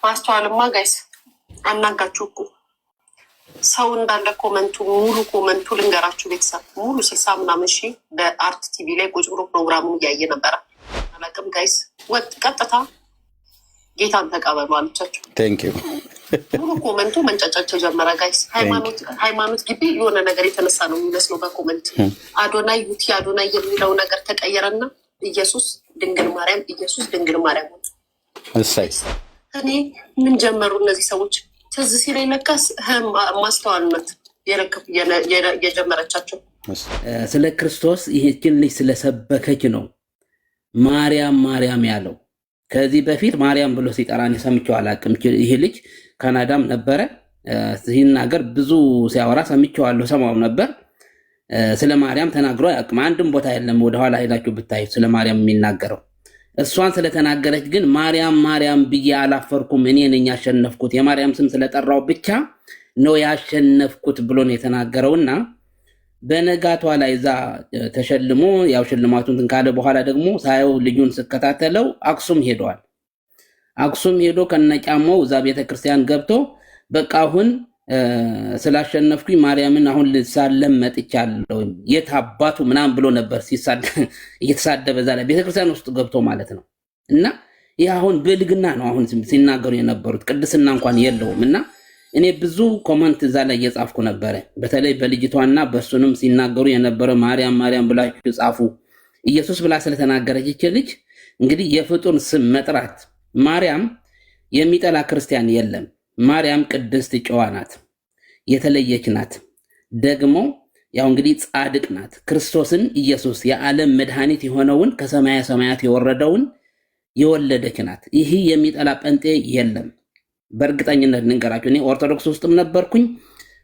ማስተዋልማ ጋይስ አናጋችሁ እኮ ሰው እንዳለ ኮመንቱ ሙሉ ኮመንቱ ልንገራችሁ ቤተሰብ ሙሉ 60 ምናምን ሺህ በአርት ቲቪ ላይ ቁጭ ብሎ ፕሮግራሙን እያየ ነበረ። አላቅም ጋይስ ወጥ ቀጥታ ጌታን ተቀበሉ አለቻቸው። ቴንክ ዩ ሙሉ ኮመንቱ መንጫጫቸው ጀመረ ጋይስ። ሃይማኖት ግቢ የሆነ ነገር የተነሳ ነው የሚመስለው በኮመንት አዶናይ ዩቲ አዶናይ የሚለው ነገር ተቀየረና ኢየሱስ ድንግል ማርያም ኢየሱስ ድንግል ማርያም እሰይ እኔ ምን ጀመሩ እነዚህ ሰዎች? ትዝ ሲለኝ ለካስ ማስተዋልነት የጀመረቻቸው ስለ ክርስቶስ ይህችን ልጅ ስለሰበከች ነው ማርያም ማርያም ያለው። ከዚህ በፊት ማርያም ብሎ ሲጠራን ሰምቼው አላውቅም። ይህ ልጅ ካናዳም ነበረ ሲናገር ብዙ ሲያወራ ሰምቼዋለሁ፣ ሰማው ነበር። ስለ ማርያም ተናግሮ አያውቅም። አንድም ቦታ የለም ወደኋላ ሄዳችሁ ብታይ ስለ ማርያም የሚናገረው። እሷን ስለተናገረች ግን ማርያም ማርያም ብዬ አላፈርኩም፣ እኔ ነኝ ያሸነፍኩት፣ የማርያም ስም ስለጠራው ብቻ ነው ያሸነፍኩት ብሎ ነው የተናገረውና በነጋቷ ላይ እዛ ተሸልሞ ያው ሽልማቱን ካለ በኋላ ደግሞ ሳየው ልጁን ስከታተለው አክሱም ሄዷል። አክሱም ሄዶ ከነጫማው እዛ ቤተክርስቲያን ገብቶ በቃ አሁን ስላሸነፍኩኝ ማርያምን አሁን ልሳለም መጥቻለሁ የት አባቱ ምናምን ብሎ ነበር እየተሳደበ እዛ ላይ ቤተክርስቲያን ውስጥ ገብቶ ማለት ነው። እና ይህ አሁን ብልግና ነው አሁን ሲናገሩ የነበሩት፣ ቅድስና እንኳን የለውም። እና እኔ ብዙ ኮመንት እዛ ላይ እየጻፍኩ ነበረ፣ በተለይ በልጅቷና በእሱንም ሲናገሩ የነበረ ማርያም ማርያም ብላችሁ ጻፉ። ኢየሱስ ብላ ስለተናገረች ይች ልጅ እንግዲህ የፍጡር ስም መጥራት ማርያም የሚጠላ ክርስቲያን የለም። ማርያም ቅድስት ጨዋ ናት፣ የተለየች ናት። ደግሞ ያው እንግዲህ ጻድቅ ናት። ክርስቶስን ኢየሱስ የዓለም መድኃኒት የሆነውን ከሰማያ ሰማያት የወረደውን የወለደች ናት። ይህ የሚጠላ ጴንጤ የለም። በእርግጠኝነት ንገራችሁ፣ እኔ ኦርቶዶክስ ውስጥም ነበርኩኝ፣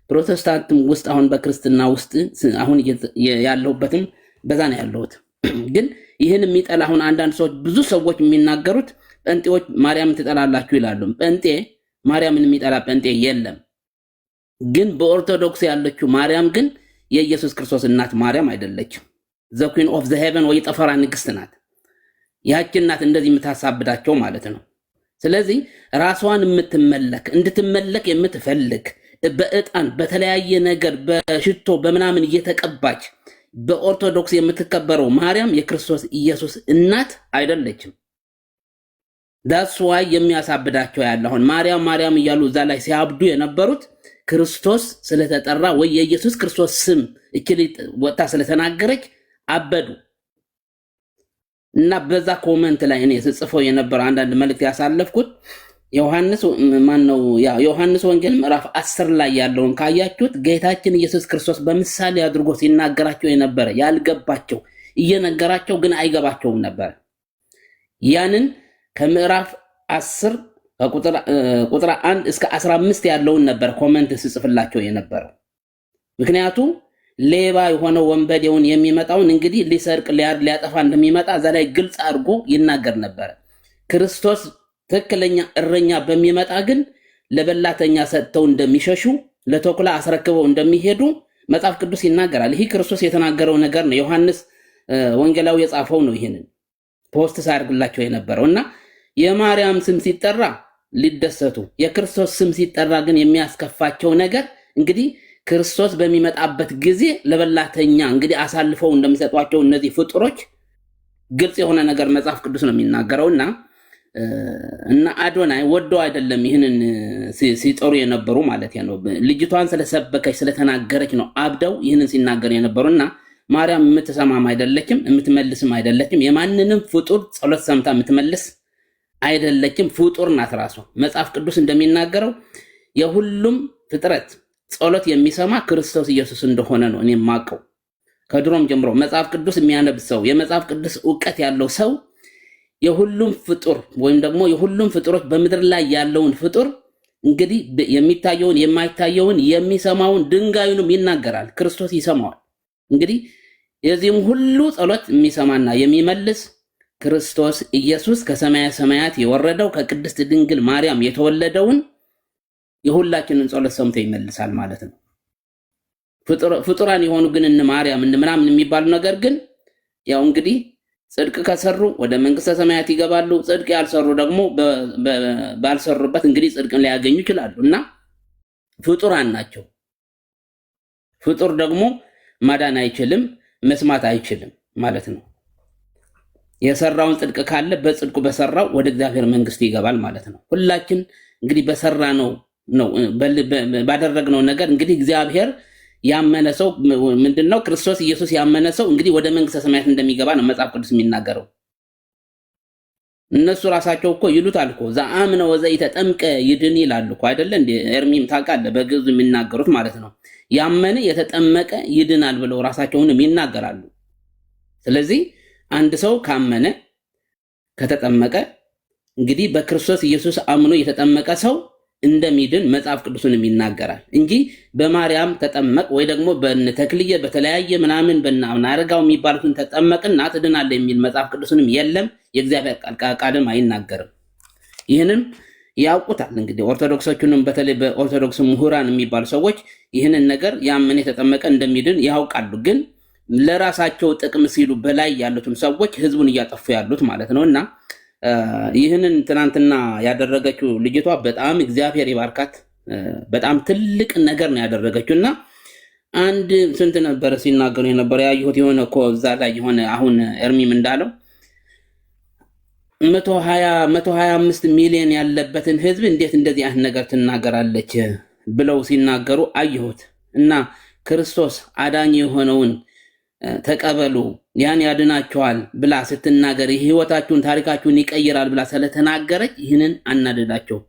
ፕሮቴስታንትም ውስጥ አሁን በክርስትና ውስጥ አሁን ያለሁበትም በዛ ነው ያለሁት። ግን ይህን የሚጠላ አሁን አንዳንድ ሰዎች ብዙ ሰዎች የሚናገሩት ጴንጤዎች ማርያምን ትጠላላችሁ ይላሉ። ጴንጤ ማርያምን የሚጠላ ጴንጤ የለም። ግን በኦርቶዶክስ ያለችው ማርያም ግን የኢየሱስ ክርስቶስ እናት ማርያም አይደለችም። ዘ ኩዊን ኦፍ ዘ ሄቨን ወይ ጠፈራ ንግስት ናት። ያቺ እናት እንደዚህ የምታሳብዳቸው ማለት ነው። ስለዚህ ራሷን የምትመለክ እንድትመለክ የምትፈልግ በእጣን በተለያየ ነገር በሽቶ በምናምን እየተቀባች በኦርቶዶክስ የምትከበረው ማርያም የክርስቶስ ኢየሱስ እናት አይደለችም። ዳስ ዋይ የሚያሳብዳቸው ያለ አሁን ማርያም ማርያም እያሉ እዛ ላይ ሲያብዱ የነበሩት ክርስቶስ ስለተጠራ ወይ የኢየሱስ ክርስቶስ ስም እችል ወጣ ስለተናገረች አበዱ። እና በዛ ኮመንት ላይ እኔ ጽፈው የነበረው አንዳንድ መልእክት ያሳለፍኩት ዮሐንስ ወንጌል ምዕራፍ 10 ላይ ያለውን ካያችሁት ጌታችን ኢየሱስ ክርስቶስ በምሳሌ አድርጎ ሲናገራቸው የነበረ ያልገባቸው እየነገራቸው ግን አይገባቸውም ነበር። ያንን ከምዕራፍ 10 ቁጥር 1 እስከ 15 ያለውን ነበር ኮመንት ስጽፍላቸው የነበረው። ምክንያቱም ሌባ የሆነው ወንበዴውን የሚመጣውን እንግዲህ ሊሰርቅ ሊያጠፋ እንደሚመጣ እዛ ላይ ግልጽ አድርጎ ይናገር ነበር። ክርስቶስ ትክክለኛ እረኛ በሚመጣ ግን ለበላተኛ ሰጥተው እንደሚሸሹ ለተኩላ አስረክበው እንደሚሄዱ መጽሐፍ ቅዱስ ይናገራል። ይህ ክርስቶስ የተናገረው ነገር ነው። ዮሐንስ ወንጌላዊ የጻፈው ነው። ይሄንን ፖስት ሳርግላቸው የነበረውና የማርያም ስም ሲጠራ ሊደሰቱ የክርስቶስ ስም ሲጠራ ግን የሚያስከፋቸው ነገር እንግዲህ ክርስቶስ በሚመጣበት ጊዜ ለበላተኛ እንግዲህ አሳልፈው እንደሚሰጧቸው እነዚህ ፍጡሮች ግልጽ የሆነ ነገር መጽሐፍ ቅዱስ ነው የሚናገረውና እና አዶናይ ወደው አይደለም ይህንን ሲጠሩ የነበሩ ማለት ነው። ልጅቷን ስለሰበከች ስለተናገረች ነው አብደው ይህንን ሲናገሩ የነበሩና ማርያም የምትሰማም አይደለችም፣ የምትመልስም አይደለችም። የማንንም ፍጡር ጸሎት ሰምታ የምትመልስ አይደለችም። ፍጡር ናት ራሷ። መጽሐፍ ቅዱስ እንደሚናገረው የሁሉም ፍጥረት ጸሎት የሚሰማ ክርስቶስ ኢየሱስ እንደሆነ ነው እኔ ማቀው። ከድሮም ጀምሮ መጽሐፍ ቅዱስ የሚያነብ ሰው የመጽሐፍ ቅዱስ ዕውቀት ያለው ሰው የሁሉም ፍጡር ወይም ደግሞ የሁሉም ፍጡሮች በምድር ላይ ያለውን ፍጡር እንግዲህ የሚታየውን የማይታየውን የሚሰማውን ድንጋዩንም ይናገራል፣ ክርስቶስ ይሰማዋል። እንግዲህ የዚህም ሁሉ ጸሎት የሚሰማና የሚመልስ ክርስቶስ ኢየሱስ ከሰማያ ሰማያት የወረደው ከቅድስት ድንግል ማርያም የተወለደውን የሁላችንን ጸሎት ሰምቶ ይመልሳል ማለት ነው። ፍጡራን የሆኑ ግን እነ ማርያም እነ ምናምን የሚባሉ ነገር ግን ያው እንግዲህ ጽድቅ ከሰሩ ወደ መንግስተ ሰማያት ይገባሉ። ጽድቅ ያልሰሩ ደግሞ ባልሰሩበት እንግዲህ ጽድቅን ሊያገኙ ይችላሉ እና ፍጡራን ናቸው። ፍጡር ደግሞ ማዳን አይችልም፣ መስማት አይችልም ማለት ነው። የሰራውን ጽድቅ ካለ በጽድቁ በሰራው ወደ እግዚአብሔር መንግስት ይገባል ማለት ነው። ሁላችን እንግዲህ በሰራነው ነው ባደረግነው ነገር እንግዲህ እግዚአብሔር ያመነ ሰው ምንድነው ክርስቶስ ኢየሱስ ያመነ ሰው እንግዲህ ወደ መንግስተ ሰማያት እንደሚገባ ነው መጽሐፍ ቅዱስ የሚናገረው። እነሱ ራሳቸው እኮ ይሉታል እኮ ዘአምነ ወዘኢተጠምቀ ይድን ይላሉ እኮ አይደለ እንዴ? ኤርሚም ታውቃለህ፣ በግዕዝ የሚናገሩት ማለት ነው። ያመነ የተጠመቀ ይድናል ብለው ራሳቸውንም ይናገራሉ። ስለዚህ አንድ ሰው ካመነ ከተጠመቀ እንግዲህ በክርስቶስ ኢየሱስ አምኖ የተጠመቀ ሰው እንደሚድን መጽሐፍ ቅዱስንም ይናገራል እንጂ በማርያም ተጠመቅ ወይ ደግሞ በተክልየ በተለያየ ምናምን በእናምን አረጋው የሚባሉትን ተጠመቅና ትድናለህ የሚል መጽሐፍ ቅዱስንም የለም። የእግዚአብሔር ቃልም አይናገርም። ይህንም ያውቁታል እንግዲህ ኦርቶዶክሶቹንም በተለይ በኦርቶዶክስ ምሁራን የሚባሉ ሰዎች ይህንን ነገር ያመነ የተጠመቀ እንደሚድን ያውቃሉ። ግን ለራሳቸው ጥቅም ሲሉ በላይ ያሉትን ሰዎች ህዝቡን እያጠፉ ያሉት ማለት ነውና ይህንን ትናንትና ያደረገችው ልጅቷ በጣም እግዚአብሔር ይባርካት። በጣም ትልቅ ነገር ነው ያደረገችው እና አንድ ስንት ነበር ሲናገሩ የነበረ ያየሁት የሆነ እኮ እዛ ላይ የሆነ አሁን ኤርሚም እንዳለው 125 ሚሊዮን ያለበትን ህዝብ እንዴት እንደዚህ አይነት ነገር ትናገራለች ብለው ሲናገሩ አየሁት እና ክርስቶስ አዳኝ የሆነውን ተቀበሉ ያን ያድናቸዋል ብላ ስትናገር ህይወታችሁን ታሪካችሁን ይቀይራል ብላ ስለተናገረች ይህንን አናደዳቸው።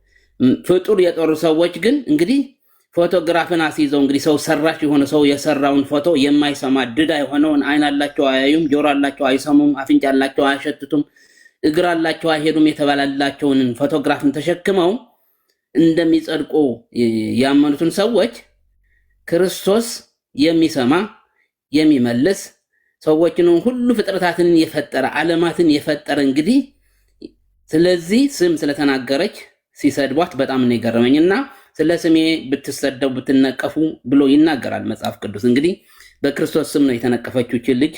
ፍጡር የጦሩ ሰዎች ግን እንግዲህ ፎቶግራፍን አስይዘው እንግዲህ ሰው ሰራሽ የሆነ ሰው የሰራውን ፎቶ የማይሰማ ድዳ የሆነውን አይን አላቸው አያዩም፣ ጆሮ አላቸው አይሰሙም፣ አፍንጫ አላቸው አያሸትቱም፣ እግር አላቸው አይሄዱም የተባላላቸውን ፎቶግራፍን ተሸክመው እንደሚጸድቁ ያመኑትን ሰዎች ክርስቶስ የሚሰማ የሚመልስ ሰዎችን ሁሉ ፍጥረታትን የፈጠረ ዓለማትን የፈጠረ እንግዲህ ስለዚህ ስም ስለተናገረች ሲሰድቧት በጣም ነው የገረመኝና ስለ ስሜ ብትሰደቡ ብትነቀፉ ብሎ ይናገራል መጽሐፍ ቅዱስ። እንግዲህ በክርስቶስ ስም ነው የተነቀፈችው እቺ ልጅ።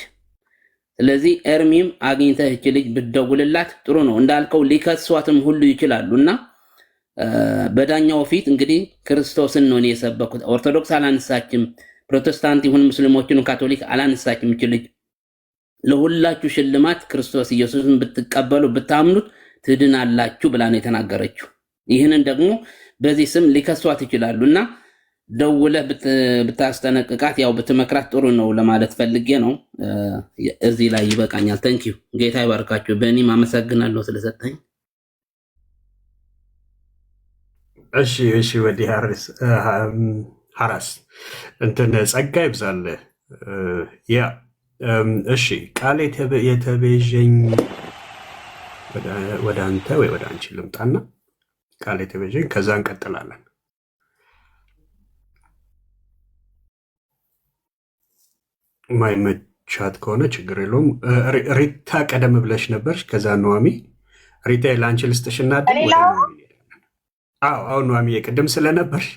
ስለዚህ ኤርሚም አግኝተህ እቺ ልጅ ብትደውልላት ጥሩ ነው። እንዳልከው ሊከሷትም ሁሉ ይችላሉና በዳኛው ፊት እንግዲህ ክርስቶስን ነው የሰበኩት። ኦርቶዶክስ አላነሳችም፣ ፕሮቴስታንት ይሁን ሙስሊሞችን ካቶሊክ አላነሳችም። እቺ ልጅ ለሁላችሁ ሽልማት ክርስቶስ ኢየሱስን ብትቀበሉ ብታምኑት ትድናላችሁ ብላ ነው የተናገረችው። ይህንን ደግሞ በዚህ ስም ሊከሷት ይችላሉና ደውለህ ብታስጠነቅቃት ያው ብትመክራት ጥሩ ነው ለማለት ፈልጌ ነው። እዚህ ላይ ይበቃኛል። ታንኪዩ። ጌታ ይባርካችሁ። በእኔም አመሰግናለሁ ስለሰጠኝ። እሺ ወዲህ ሐራስ እንትን ጸጋ ይብዛልህ። ያ እሺ ቃል የተቤዠኝ ወደ አንተ ወይ ወደ አንቺ ልምጣና ቃል የተቤዠኝ ከዛ እንቀጥላለን። ማይመቻት ከሆነ ችግር የለውም። ሪታ ቀደም ብለሽ ነበርሽ፣ ከዛ ኑሐሚ። ሪታ ለአንቺ ልስጥሽና አሁን ኑሐሚ ቅድም ስለነበርሽ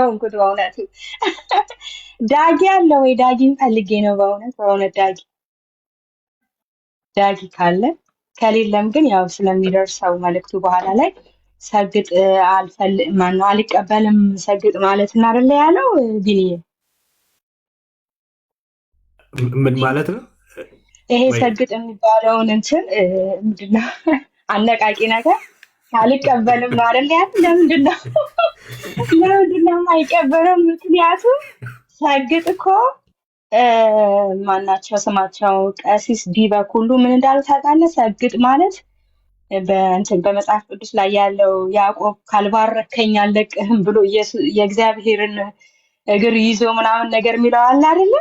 ሆንኩት በእውነቱ። ዳጊ አለ ወይ? ዳጊን ፈልጌ ነው በእውነት ዳጊ ካለ ከሌለም ግን ያው ስለሚደርሰው መልዕክቱ በኋላ ላይ ሰግጥ አልቀበልም ሰግጥ ማለት እና አይደለ ያለው ቢኒዬ? ምን ማለት ነው ይሄ ሰግጥ የሚባለውን እንትን ምንድነው አነቃቂ ነገር አልቀበልም ነው አይደል ያለው? ለምንድነው የማይቀበለው? ምክንያቱም ሰግጥ እኮ ማናቸው ስማቸው ቀሲስ ዲበኩሉ ምን እንዳሉ ታውቃለህ? ሰግጥ ማለት በመጽሐፍ ቅዱስ ላይ ያለው ያዕቆብ ካልባረከኝ አልለቅህም ብሎ የእግዚአብሔርን እግር ይዞ ምናምን ነገር የሚለው አለ አይደለ?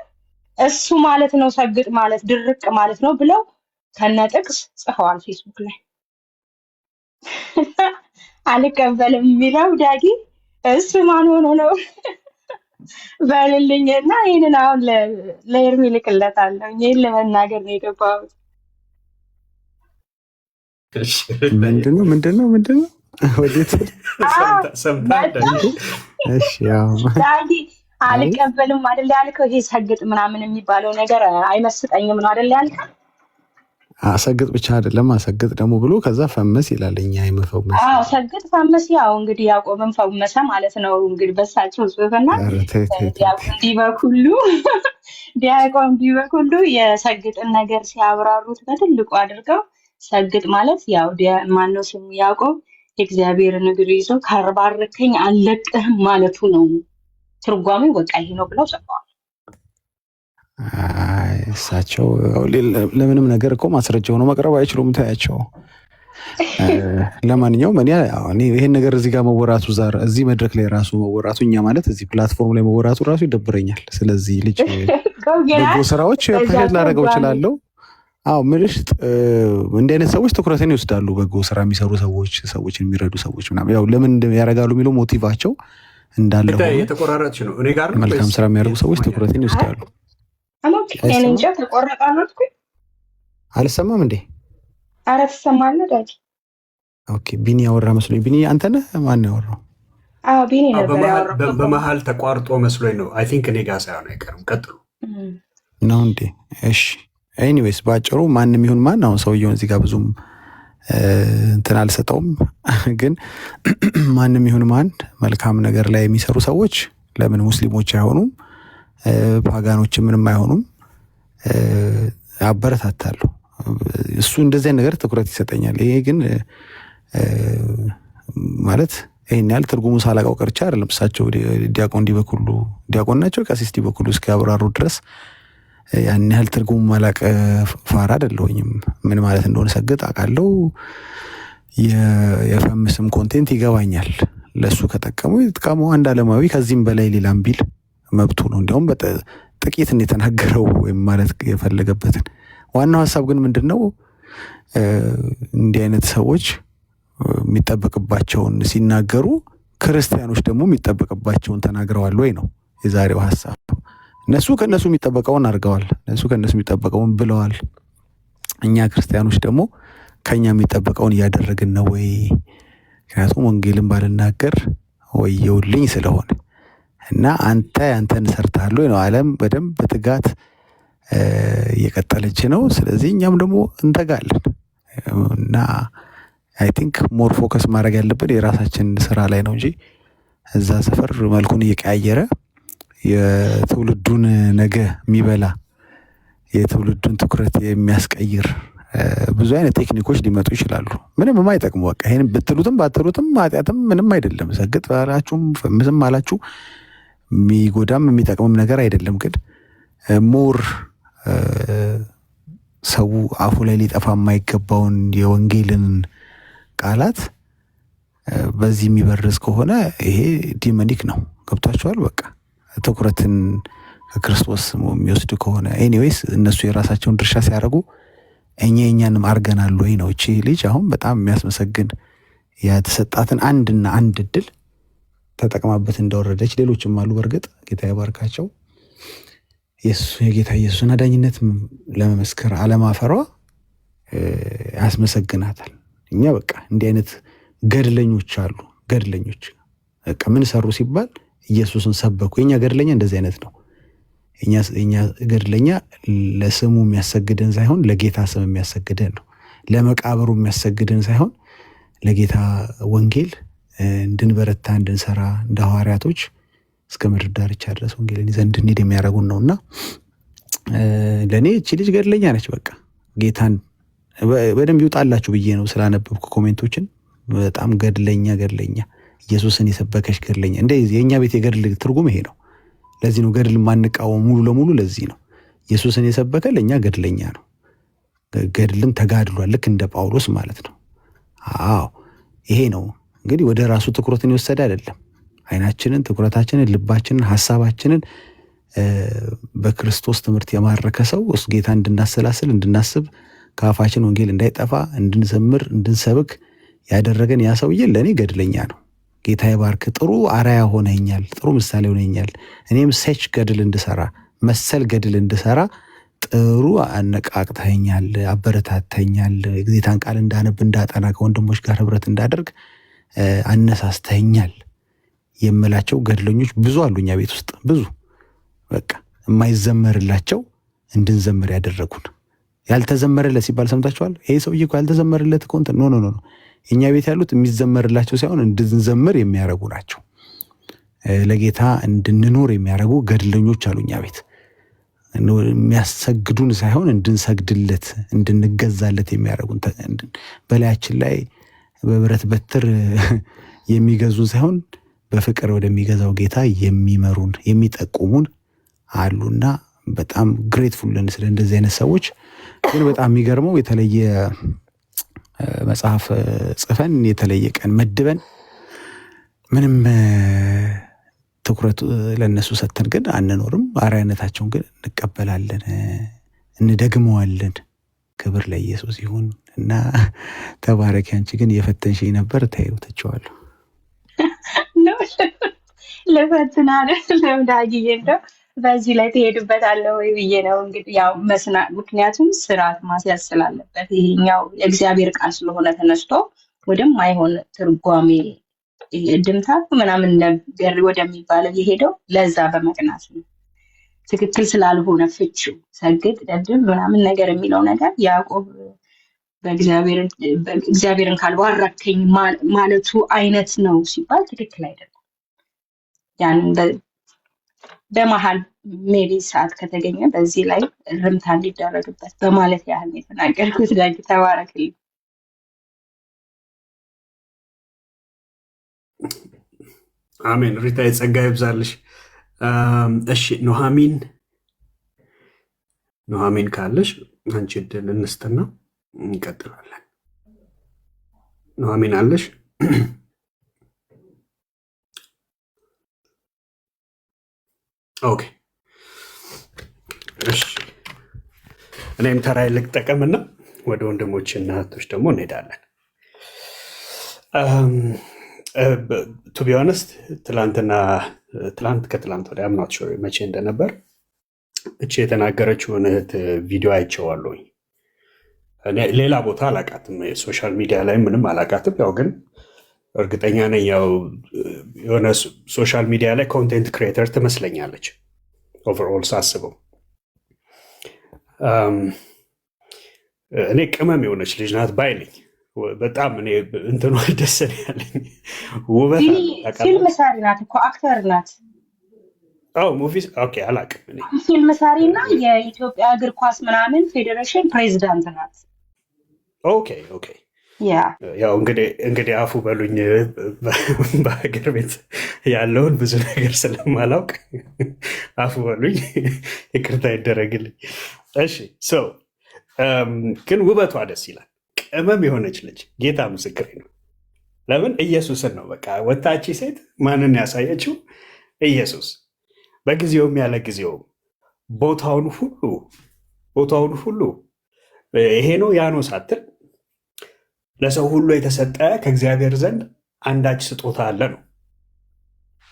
እሱ ማለት ነው ሰግጥ ማለት ድርቅ ማለት ነው ብለው ከነጥቅስ ጽፈዋል ፌስቡክ ላይ። አልቀበልም የሚለው ዳጊ እሱ ማን ሆኖ ነው በልልኝ እና ይህንን አሁን ለኤርሚ ልክለታለሁ። ይህን ለመናገር ነው የገባሁት። ምንድነው ወዴት ዳጊ አልቀበልም አይደል ያልከው? ይሄ ሰግጥ ምናምን የሚባለው ነገር አይመስጠኝም ነው አይደል ያልከው? አሰግጥ ብቻ አይደለም አሰግጥ ደግሞ ብሎ ከዛ ፈመስ ይላል። እኛ የመፈመስ ሰግጥ ፈመስ፣ ያው እንግዲህ ያዕቆብን ፈመሰ ማለት ነው እንግዲህ በሳቸው ጽሑፍና ዲያቆን ዲበኩሉ የሰግጥን ነገር ሲያብራሩት በትልቁ አድርገው ሰግጥ ማለት ያው ማነው ስሙ ያዕቆብ የእግዚአብሔርን እግር ይዞ ካባረከኝ አልለቅህም ማለቱ ነው። ትርጓሜው በቃ ይሄ ነው ብለው ጽፈዋል። እሳቸው ለምንም ነገር እኮ ማስረጃ ሆኖ መቅረብ አይችሉም። ታያቸው። ለማንኛውም እኔ ይሄን ነገር እዚህ ጋር መወራቱ እዚህ መድረክ ላይ ራሱ መወራቱ እኛ ማለት እዚህ ፕላትፎርም ላይ መወራቱ ራሱ ይደብረኛል። ስለዚህ ልጅ በጎ ስራዎች ፕሬት ላደርገው እችላለሁ። ምልሽ እንዲህ አይነት ሰዎች ትኩረትን ይወስዳሉ። በጎ ስራ የሚሰሩ ሰዎች፣ ሰዎችን የሚረዱ ሰዎች ምናምን ያው ለምን ያደርጋሉ የሚለው ሞቲቫቸው እንዳለ የተቆራረጥሽ ነው። እኔ ጋር መልካም ስራ የሚያደርጉ ሰዎች ትኩረትን ይወስዳሉ። እንጃ ተቆረጣለሁ። አልሰማም እንዴ? ኧረ ትሰማለህ ዳጊ? ኦኬ ቢኒ ያወራ መስሎኝ። ቢኒ አንተ ነህ? ማን ያወራው? ቢኒ ነበር ያወራው። በመሀል ተቋርጦ መስሎኝ ነው። አይ ቲንክ እኔ ጋር ሳይሆን አይቀርም። ቀጥሉ ነው እንዴ? እሺ ኤኒዌይስ ባጭሩ ማንም ይሁን ማን አሁን ሰውየውን እዚህ ጋር ብዙም እንትን አልሰጠውም፣ ግን ማንም ይሁን ማን መልካም ነገር ላይ የሚሰሩ ሰዎች ለምን ሙስሊሞች አይሆኑም? ፓጋኖች ምንም አይሆኑም? አበረታታለሁ። እሱ እንደዚህ ነገር ትኩረት ይሰጠኛል። ይሄ ግን ማለት ይሄን ያህል ትርጉሙ ሳላውቀው ቀርቻ አይደለም። እሳቸው ዲያቆን ዲበኩሉ ዲያቆን ናቸው፣ ቀሲስ ዲበኩሉ እስኪያብራሩ ድረስ ያን ያህል ትርጉሙ ማላቅ ፋራ አይደለሁኝም። ምን ማለት እንደሆነ ሰግጥ አውቃለሁ። የፈምስም ኮንቴንት ይገባኛል። ለሱ ከጠቀሙ ይጥቀሙ። አንድ ዓለማዊ ከዚህም በላይ ሌላም ቢል መብቱ ነው። እንዲያውም ጥቂት የተናገረው ወይም ማለት የፈለገበትን ዋናው ሀሳብ ግን ምንድነው? እንዲህ አይነት ሰዎች የሚጠበቅባቸውን ሲናገሩ ክርስቲያኖች ደግሞ የሚጠበቅባቸውን ተናግረዋል ወይ ነው የዛሬው ሀሳብ። እነሱ ከነሱ የሚጠበቀውን አድርገዋል። እነሱ ከነሱ የሚጠበቀውን ብለዋል። እኛ ክርስቲያኖች ደግሞ ከኛ የሚጠበቀውን እያደረግን ነው ወይ? ምክንያቱም ወንጌልን ባልናገር ወየውልኝ ስለሆነ እና አንተን ሰርተሃል ወይ ነው። ዓለም በደንብ በትጋት እየቀጠለች ነው። ስለዚህ እኛም ደግሞ እንተጋለን እና አይ ቲንክ ሞር ፎከስ ማድረግ ያለብን የራሳችን ስራ ላይ ነው እንጂ እዛ ሰፈር መልኩን እየቀያየረ የትውልዱን ነገ የሚበላ የትውልዱን ትኩረት የሚያስቀይር ብዙ አይነት ቴክኒኮች ሊመጡ ይችላሉ። ምንም የማይጠቅሙ በቃ ይሄን ብትሉትም ባትሉትም ኃጢአትም ምንም አይደለም። ሰግጥ አላችሁም ፈምስም አላችሁ የሚጎዳም የሚጠቅምም ነገር አይደለም። ግን ሞር ሰው አፉ ላይ ሊጠፋ የማይገባውን የወንጌልን ቃላት በዚህ የሚበርዝ ከሆነ ይሄ ዲመኒክ ነው። ገብቷቸዋል። በቃ ትኩረትን ከክርስቶስ የሚወስድ ከሆነ ኤኒዌይስ እነሱ የራሳቸውን ድርሻ ሲያደርጉ እኛ የኛንም አርገናል ወይ ነው። እቺ ልጅ አሁን በጣም የሚያስመሰግን የተሰጣትን አንድ እድል ተጠቅማበት እንደወረደች ሌሎችም አሉ። በእርግጥ ጌታ ይባርካቸው። የጌታ ኢየሱስን አዳኝነት ለመመስከር አለማፈሯ ያስመሰግናታል። እኛ በቃ እንዲህ አይነት ገድለኞች አሉ። ገድለኞች በቃ ምን ሰሩ ሲባል ኢየሱስን ሰበኩ። የኛ ገድለኛ እንደዚህ አይነት ነው። የኛ ገድለኛ ለስሙ የሚያሰግደን ሳይሆን ለጌታ ስም የሚያሰግደን ነው። ለመቃብሩ የሚያሰግደን ሳይሆን ለጌታ ወንጌል እንድንበረታ እንድንሰራ እንደ ሐዋርያቶች እስከ ምድር ዳርቻ ድረስ ወንጌልን ይዘን እንድንሄድ የሚያደርጉን ነውና ለእኔ እቺ ልጅ ገድለኛ ነች። በቃ ጌታን በደንብ ይውጣላችሁ ብዬ ነው ስላነበብኩ ኮሜንቶችን። በጣም ገድለኛ ኢየሱስን የሰበከች ገድለኛ። እንደ የእኛ ቤት የገድል ትርጉም ይሄ ነው። ለዚህ ነው ገድል ማንቃወም ሙሉ ለሙሉ። ለዚህ ነው ኢየሱስን የሰበከ ለእኛ ገድለኛ ነው። ገድልም ተጋድሏል፣ ልክ እንደ ጳውሎስ ማለት ነው። ይሄ ነው እንግዲህ ወደ ራሱ ትኩረትን የወሰደ አይደለም። አይናችንን፣ ትኩረታችንን፣ ልባችንን፣ ሀሳባችንን በክርስቶስ ትምህርት የማረከ ሰው እሱ ጌታ እንድናሰላስል እንድናስብ ከአፋችን ወንጌል እንዳይጠፋ እንድንዘምር እንድንሰብክ ያደረገን ያ ሰውዬ ለእኔ ገድለኛ ነው። ጌታ ይባርክ። ጥሩ አራያ ሆነኛል፣ ጥሩ ምሳሌ ሆነኛል። እኔም ሰች ገድል እንድሰራ መሰል ገድል እንድሰራ ጥሩ አነቃቅተኛል፣ አበረታተኛል። የጌታን ቃል እንዳነብ እንዳጠና፣ ከወንድሞች ጋር ህብረት እንዳደርግ አነሳስተኛል የምላቸው ገድለኞች ብዙ አሉ እኛ ቤት ውስጥ ብዙ በቃ የማይዘመርላቸው እንድንዘምር ያደረጉን። ያልተዘመረለት ሲባል ሰምታችኋል። ይሄ ሰውዬ እኮ ያልተዘመረለት እኮ እንትን ኖ እኛ ቤት ያሉት የሚዘመርላቸው ሳይሆን እንድንዘምር የሚያደርጉ ናቸው። ለጌታ እንድንኖር የሚያደርጉ ገድለኞች አሉ እኛ ቤት። የሚያሰግዱን ሳይሆን እንድንሰግድለት እንድንገዛለት የሚያደርጉን በላያችን ላይ በብረት በትር የሚገዙን ሳይሆን በፍቅር ወደሚገዛው ጌታ የሚመሩን የሚጠቁሙን አሉና በጣም ግሬትፉል ነን ስለ እንደዚህ አይነት ሰዎች። ግን በጣም የሚገርመው የተለየ መጽሐፍ ጽፈን የተለየ ቀን መድበን ምንም ትኩረት ለነሱ ሰጥተን ግን አንኖርም። አርአያነታቸውን ግን እንቀበላለን፣ እንደግመዋለን። ክብር ለኢየሱስ ይሁን እና ተባረክ። አንቺ ግን የፈተንሽኝ ነበር። ታየው ተቸዋለሁ ለፈትና ለምዳጊዬ እንደው በዚህ ላይ ትሄዱበታለህ ወይ ብዬ ነው እንግዲህ ያው ምክንያቱም ስርዓት ማስያዝ ስላለበት ይሄኛው የእግዚአብሔር ቃል ስለሆነ ተነስቶ ወደማይሆን ትርጓሜ ድምታ ምናምን ነገር ወደሚባለው የሄደው ለዛ በመቅናት ነው። ትክክል ስላልሆነ ፍቺው ሰግድ ደድብ ምናምን ነገር የሚለው ነገር ያዕቆብ እግዚአብሔርን ካልባረከኝ ማለቱ አይነት ነው ሲባል ትክክል አይደለም። ያንን በመሀል ሜቢ ሰዓት ከተገኘ በዚህ ላይ ርምታ እንዲደረግበት በማለት ያህል የተናገርኩት። ዳጊ ተባረክልኝ። አሜን። ሪታ የጸጋ ይብዛልሽ። እሺ ኑሐሚን ካለሽ አንቺ እድል እንስትና እንቀጥላለን። ኑሐሚን አለሽ? ኦኬ እሺ፣ እኔም ተራይ ልጠቀምና ወደ ወንድሞችና እህቶች ደግሞ እንሄዳለን። ቱ ቢ ኦነስት ትላንት ከትላንት ወዲያ አምናት ሹር መቼ እንደነበር እቺ የተናገረችውን እህት ቪዲዮ አይቼዋለሁኝ። ሌላ ቦታ አላቃትም፣ ሶሻል ሚዲያ ላይ ምንም አላቃትም። ያው ግን እርግጠኛ ነኝ ያው የሆነ ሶሻል ሚዲያ ላይ ኮንቴንት ክሪኤተር ትመስለኛለች ኦቨርኦል ሳስበው። እኔ ቅመም የሆነች ልጅ ናት ባይልኝ በጣም እኔ እንትኗ ደስ ያለኝ ውበት። ፊልም ሳሪ ናት እኮ አክተር ናት። ሙቪስ ኦኬ፣ አላቅም እኔ ፊልም ሳሪ እና የኢትዮጵያ እግር ኳስ ምናምን ፌዴሬሽን ፕሬዚዳንት ናት። ኦኬ ያው እንግዲህ አፉ በሉኝ በሀገር ቤት ያለውን ብዙ ነገር ስለማላውቅ አፉ በሉኝ፣ ይቅርታ ይደረግልኝ። እሺ ግን ውበቷ ደስ ይላል። ቅመም የሆነች ልጅ ጌታ ምስክሬ ነው። ለምን ኢየሱስን ነው በቃ ወታቺ ሴት ማንን ያሳየችው? ኢየሱስ በጊዜውም ያለ ጊዜውም ቦታውን ሁሉ ይሄ ነው ያ ነው ሳትል ለሰው ሁሉ የተሰጠ ከእግዚአብሔር ዘንድ አንዳች ስጦታ አለ ነው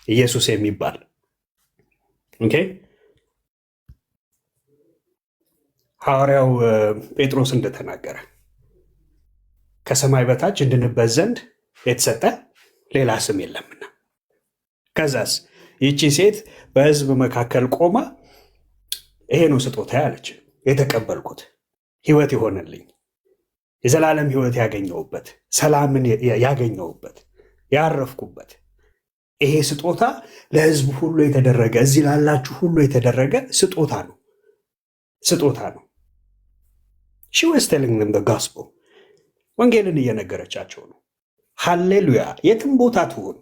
ኢየሱስ የሚባል። ኦኬ ሐዋርያው ጴጥሮስ እንደተናገረ ከሰማይ በታች እንድንበት ዘንድ የተሰጠ ሌላ ስም የለምና። ከዛስ ይቺ ሴት በሕዝብ መካከል ቆማ ይሄ ነው ስጦታ ያለች፣ የተቀበልኩት ሕይወት የሆነልኝ የዘላለም ሕይወት ያገኘሁበት፣ ሰላምን ያገኘሁበት፣ ያረፍኩበት ይሄ ስጦታ ለሕዝብ ሁሉ የተደረገ እዚህ ላላችሁ ሁሉ የተደረገ ስጦታ ነው። ሺ ዋዝ ቴሊንግ ዘም ዘ ጎስፔል፣ ወንጌልን እየነገረቻቸው ነው። ሃሌሉያ! የትም ቦታ ትሁን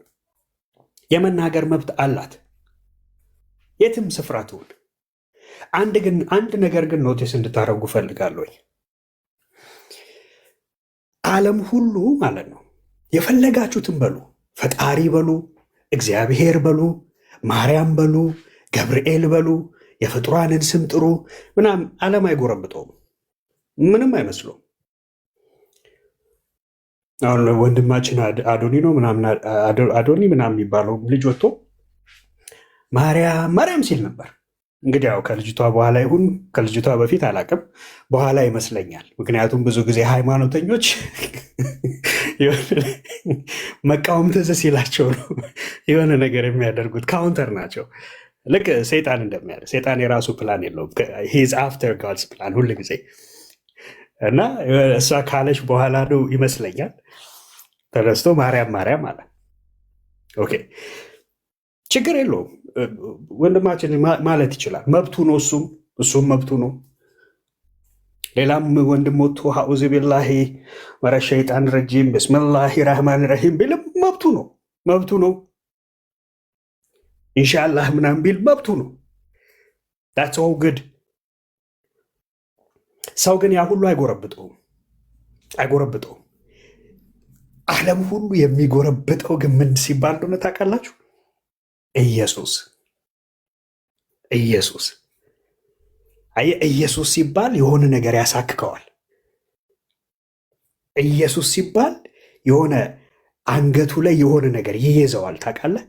የመናገር መብት አላት፣ የትም ስፍራ ትሁን። አንድ ነገር ግን ኖቲስ እንድታደርጉ ፈልጋለሁ። ዓለም ሁሉ ማለት ነው የፈለጋችሁትን በሉ፣ ፈጣሪ በሉ፣ እግዚአብሔር በሉ፣ ማርያም በሉ፣ ገብርኤል በሉ፣ የፍጡራንን ስም ጥሩ ምናምን፣ ዓለም አይጎረብጠውም፣ ምንም አይመስለውም። አሁን ወንድማችን አዶኒ ነው ምናምን አዶኒ ምናምን የሚባለው ልጅ ወጥቶ ማርያም ሲል ነበር። እንግዲህ ያው ከልጅቷ በኋላ ይሁን ከልጅቷ በፊት አላቅም፣ በኋላ ይመስለኛል። ምክንያቱም ብዙ ጊዜ ሃይማኖተኞች መቃወም ትዝ ሲላቸው ነው የሆነ ነገር የሚያደርጉት። ካውንተር ናቸው። ልክ ሰይጣን እንደሚያደርግ ሰይጣን የራሱ ፕላን የለውም። ሂዝ አፍተር ጋድስ ፕላን ሁል ጊዜ እና እሷ ካለች በኋላ ነው ይመስለኛል ተነስቶ ማርያም ማርያም አለ። ኦኬ ችግር የለውም ወንድማችን ማለት ይችላል። መብቱ ነው። እሱም መብቱ ነው። ሌላም ወንድም ወጥቶ ሀኡዝ ቢላሂ ወረ ሸይጣን ረጂም ብስምላሂ ረህማን ረሂም ቢልም መብቱ ነው። ኢንሻላህ ምናምን ቢል መብቱ ነው። ዳትስ ኦል ጉድ። ሰው ግን ያ ሁሉ አይጎረብጠውም። ዓለም ሁሉ የሚጎረብጠው ግን ምን ሲባል እንደሆነ ታውቃላችሁ? ኢየሱስ ኢየሱስ ሲባል የሆነ ነገር ያሳክከዋል። ኢየሱስ ሲባል የሆነ አንገቱ ላይ የሆነ ነገር ይይዘዋል። ታውቃለህ?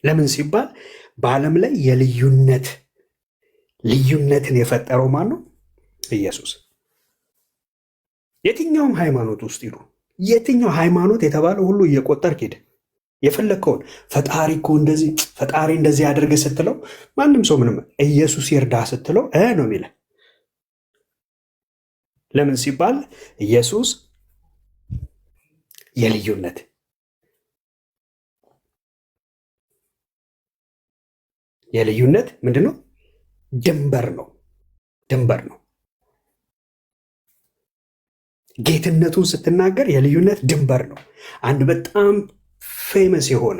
ለምን ሲባል በዓለም ላይ ልዩነትን የፈጠረው ማን ነው? ኢየሱስ። የትኛውም ሃይማኖት ውስጥ ሂዱ፣ የትኛው ሃይማኖት የተባለው ሁሉ እየቆጠርክ ሂድ። የፈለግከውን ፈጣሪ እኮ እንደዚህ ያደርግ ስትለው ማንም ሰው ምንም ኢየሱስ ይርዳ ስትለው ነው የሚለው። ለምን ሲባል ኢየሱስ የልዩነት ምንድን ነው? ድንበር ነው። ጌትነቱን ስትናገር የልዩነት ድንበር ነው። አንድ በጣም ፌመስ የሆነ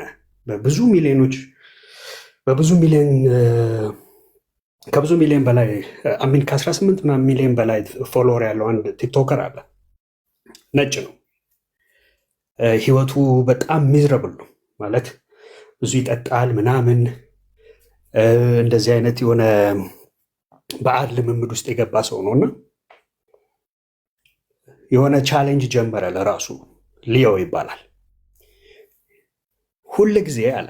ከብዙ ሚሊዮን በላይ ከ18 ሚሊዮን በላይ ፎሎወር ያለው አንድ ቲክቶከር አለ። ነጭ ነው። ህይወቱ በጣም ሚዝረብል ነው ማለት ብዙ ይጠጣል ምናምን እንደዚህ አይነት የሆነ በዓል ልምምድ ውስጥ የገባ ሰው ነው እና የሆነ ቻሌንጅ ጀመረ ለራሱ። ሊዮ ይባላል። ሁል ጊዜ አለ